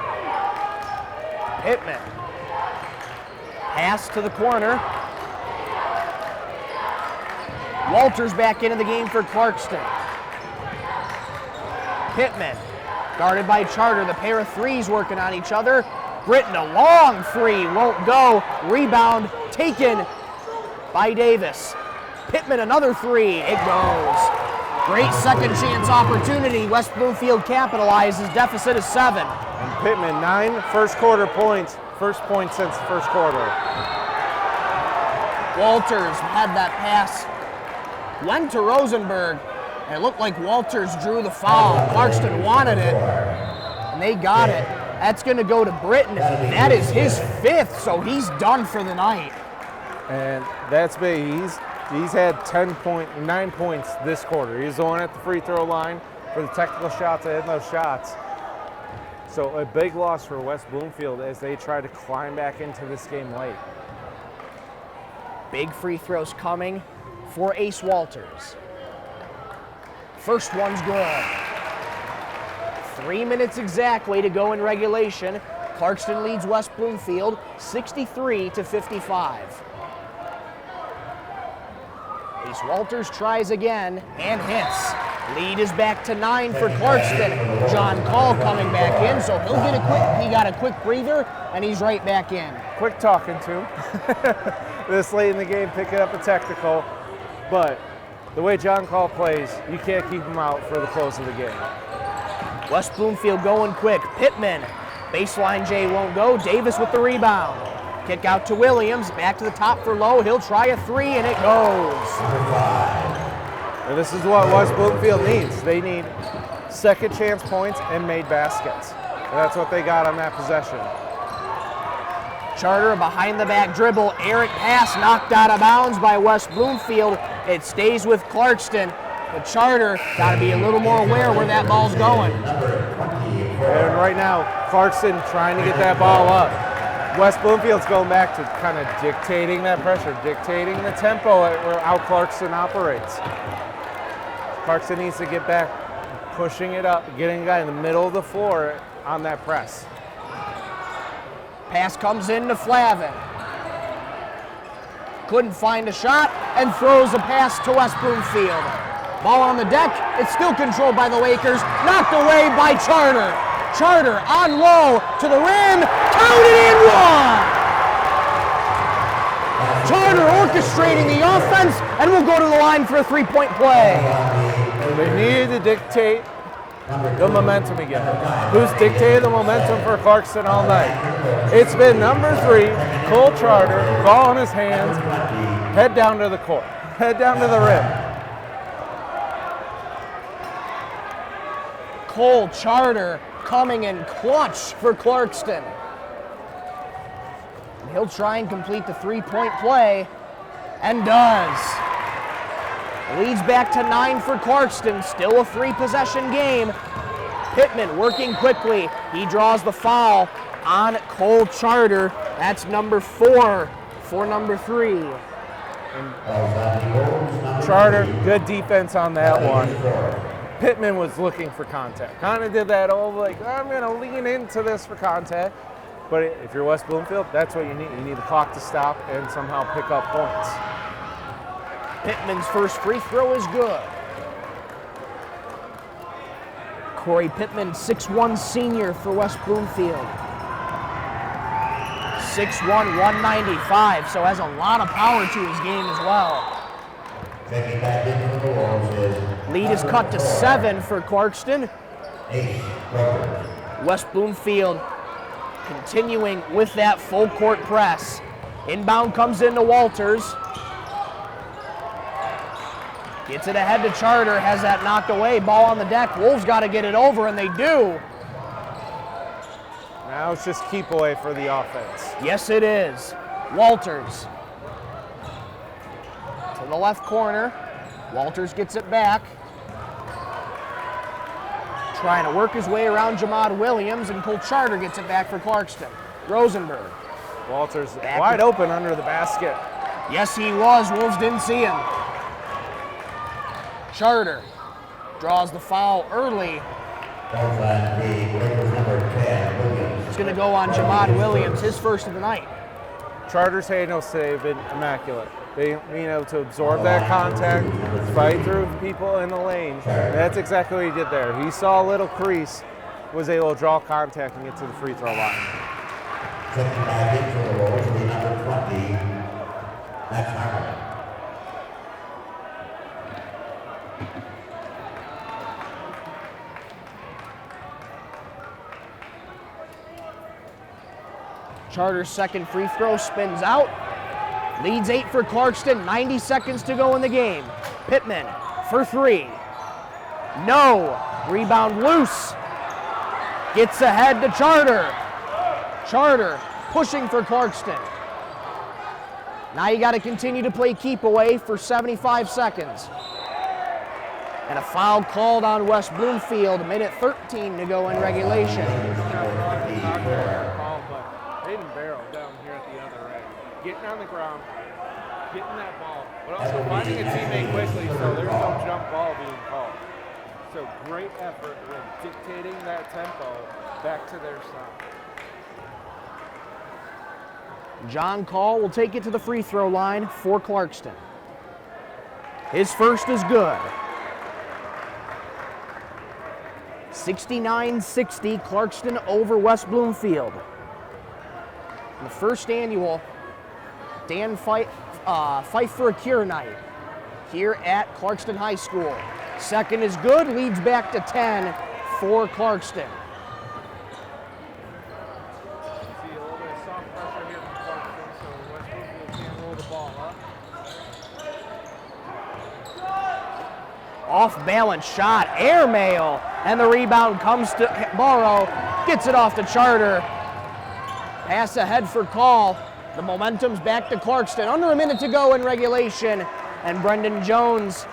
Pittman. Pass to the corner. Walters back into the game for Clarkston. Pittman, guarded by Charter. The pair of threes working on each other. Britton, a long three, won't go. Rebound taken by Davis. Pittman, another three, it goes. Great second chance opportunity. West Bloomfield capitalizes, deficit is 7. And Pittman, 9 first quarter points, first point since the first quarter. Walters had that pass, went to Rosenberg, and it looked like Walters drew the foul. Clarkston wanted it, and they got it. That's going to go to Britton. That is his 5th, so he's done for the night. And that's big. He's had 9 points this quarter. He's the one at the free throw line for the technical shots and those shots. So a big loss for West Bloomfield as they try to climb back into this game late. Big free throws coming for Ace Walters. First one's good. 3 minutes exactly to go in regulation. Clarkston leads West Bloomfield 63-55. Ace Walters tries again and hits. Lead is back to 9 for Clarkston. John Call coming back in, so he got a quick breather, and he's right back in. Quick talking to this late in the game, picking up a technical, but the way John Call plays, you can't keep him out for the close of the game. West Bloomfield going quick. Pittman, baseline J won't go. Davis with the rebound. Kick out to Williams, back to the top for Lowe. He'll try a 3, and it goes. And this is what West Bloomfield needs. They need second chance points and made baskets. And that's what they got on that possession. Charter, a behind-the-back dribble. Eric pass knocked out of bounds by West Bloomfield. It stays with Clarkston. But Charter got to be a little more aware where that ball's going. And right now, Clarkston trying to get that ball up. West Bloomfield's going back to kind of dictating that pressure, dictating the tempo at how Clarkston operates. Clarkston needs to get back, pushing it up, getting a guy in the middle of the floor on that press. Pass comes in to Flavin. Couldn't find a shot and throws a pass to West Bloomfield. Ball on the deck. It's still controlled by the Lakers. Knocked away by Charter. Charter on low to the rim. Counted in one. Charter orchestrating the offense and will go to the line for a three-point play. They needed to dictate the momentum again. Who's dictated the momentum for Clarkston all night? It's been number 3, Cole Charter, ball in his hands, head down to the court, head down to the rim. Cole Charter coming in clutch for Clarkston. And he'll try and complete the three-point play, and does. Leads back to 9 for Clarkston, still a 3-possession game. Pittman working quickly. He draws the foul on Cole Charter. That's number 4 for number 3. Charter, good defense on that one. Pittman was looking for contact. Kind of did that old, like, I'm going to lean into this for contact. But if you're West Bloomfield, that's what you need. You need the clock to stop and somehow pick up points. Pittman's first free throw is good. Corey Pittman, 6'1" senior for West Bloomfield. 6'1", 195, so has a lot of power to his game as well. Lead is cut to 7 for Clarkston. West Bloomfield continuing with that full court press. Inbound comes into Walters. Gets it ahead to Charter, has that knocked away. Ball on the deck. Wolves got to get it over, and they do. Now it's just keep away for the offense. Yes, it is. Walters to the left corner. Walters gets it back. Trying to work his way around Jamad Williams, and Cole Charter gets it back for Clarkston. Rosenberg. Walters wide open under the basket. Yes, he was. Wolves didn't see him. Charter draws the foul early. It's going to go on Jamad Williams, his first of the night. Charter's handles today have been immaculate. Being able to absorb that contact, fight through people in the lane. And that's exactly what he did there. He saw a little crease, was able to draw contact and get to the free throw line. Charter's second free throw spins out. Leads 8 for Clarkston, 90 seconds to go in the game. Pittman for 3. No. Rebound loose. Gets ahead to Charter. Charter pushing for Clarkston. Now you got to continue to play keep away for 75 seconds. And a foul called on West Bloomfield, minute 13 to go in regulation. Hayden Barrow down here at the other end, getting on the ground, getting that ball, but also finding a teammate quickly so there's no jump ball being called. So great effort with dictating that tempo back to their side. John Call will take it to the free throw line for Clarkston. His first is good. 69-60, Clarkston over West Bloomfield. The first annual Dan Fight for a Cure night here at Clarkston High School. Second is good, leads back to 10 for Clarkston. See a little bit of soft pressure here from Clarkston, so West Bloomfield can't roll the ball up. Off balance shot, airmail, and the rebound comes to Morrow, gets it off to Charter. Pass ahead for Call. The momentum's back to Clarkston. Under a minute to go in regulation, and Brendan Jones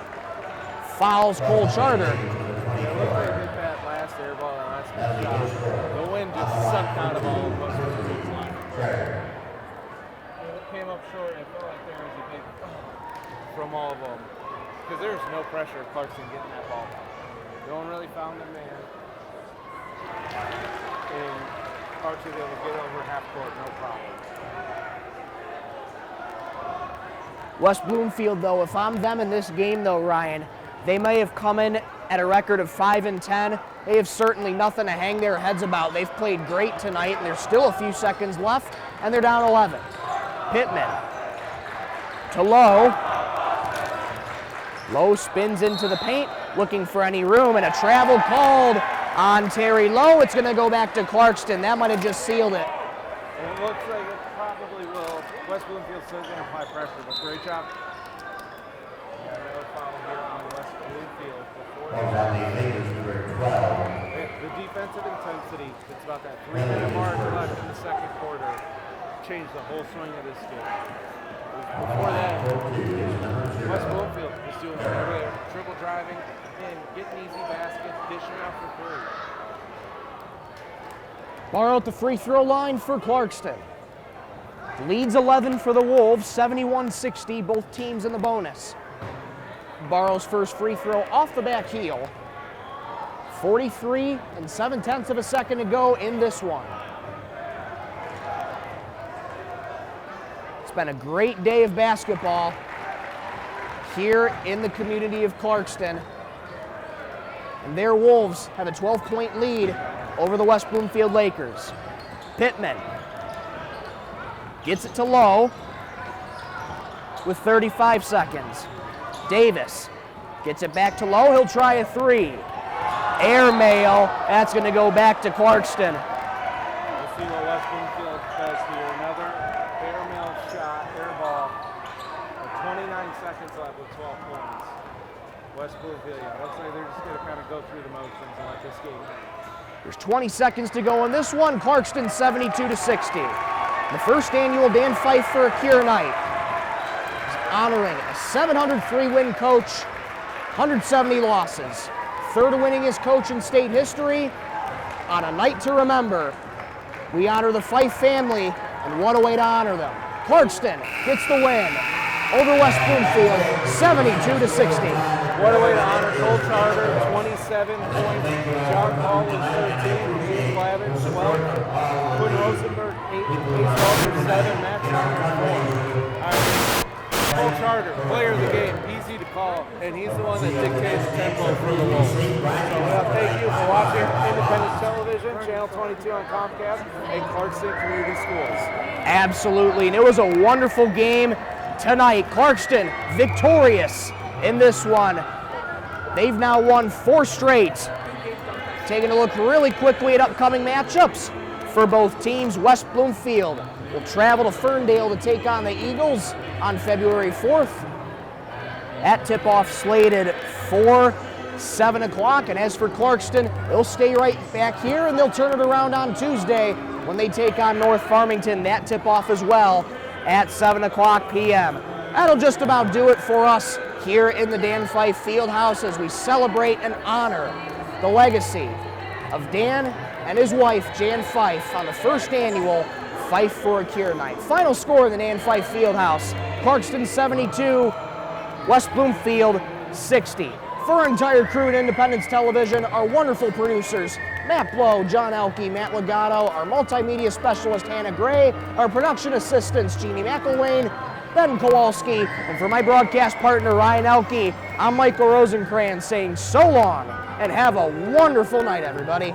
fouls Cole Charter. Yeah, it looked like they hit that last air ball, that last shot. The wind just sucked out of all of West Bloomfield's line. It came up short, and it felt like there was a big from all of them. Because there's no pressure of Clarkston getting that ball back. No one really found the man. And Clarkston able to get over half court, no problem. West Bloomfield, though, if I'm them in this game, though, Ryan, they may have come in at a record of 5-10. They have certainly nothing to hang their heads about. They've played great tonight, and there's still a few seconds left, and they're down 11. Pittman to Lowe. Lowe spins into the paint, looking for any room, and a travel called on Terry Lowe. It's going to go back to Clarkston. That might have just sealed it. And it looks like it probably will. West Bloomfield's still going to apply pressure, but great job. Yeah, another foul here on West Bloomfield. The defensive intensity, it's about that 3-minute mark left in the second quarter, changed the whole swing of this game. Before that, West Bloomfield was doing whatever they were, triple driving and getting easy baskets, dishing out for three. Morrow at the free throw line for Clarkston. Leads 11 for the Wolves, 71-60, both teams in the bonus. Barrow's first free throw off the back heel. 43 7/10 of a second to go in this one. It's been a great day of basketball here in the community of Clarkston. And their Wolves have a 12-point lead over the West Bloomfield Lakers. Pittman gets it to Lowe with 35 seconds. Davis gets it back to Lowe. He'll try a three. Airmail. That's going to go back to Clarkston. We'll see what West Bloomfield does here. Another airmail shot, air ball. With 29 seconds left with 12 points. West Bloomfield, yeah, looks like they're just going to kind of go through the motions and let this game end. There's 20 seconds to go in this one. Clarkston 72-60. The first annual Dan Fife for a Cure night is honoring a 703 win coach, 170 losses. Third winningest coach in state history. On a night to remember, we honor the Fife family, and what a way to honor them. Clarkston gets the win over West Bloomfield, 72-60. What a way to honor Cole Charter, 27 points. John Paul with 13, James Lavin, 12. Quinn Rosenberg, 8. Ace Walter, 7. Matt Chalmers, 4. All right. Cole Charter, player of the game, easy to call, and he's the one that dictates the tempo for the Wolves. So thank you for watching Independence Television, Channel 22 on Comcast, and Clarkston Community Schools. Absolutely, and it was a wonderful game tonight. Clarkston victorious in this one. They've now won 4 straight. Taking a look really quickly at upcoming matchups for both teams. West Bloomfield will travel to Ferndale to take on the Eagles on February 4th. That tip-off slated for 7 o'clock. And as for Clarkston, they'll stay right back here, and they'll turn it around on Tuesday when they take on North Farmington. That tip-off as well at 7 o'clock p.m. That'll just about do it for us here in the Dan Fife Fieldhouse as we celebrate and honor the legacy of Dan and his wife, Jan Fife, on the first annual Fife for a Cure Night. Final score in the Dan Fife Fieldhouse, Clarkston 72, West Bloomfield 60. For our entire crew at Independence Television, our wonderful producers, Matt Blow, John Elke, Matt Legato, our multimedia specialist, Hannah Gray, our production assistants, Jeannie McElwain, Ben Kowalski, and for my broadcast partner, Ryan Elke, I'm Michael Rosenkrantz saying so long and have a wonderful night, everybody.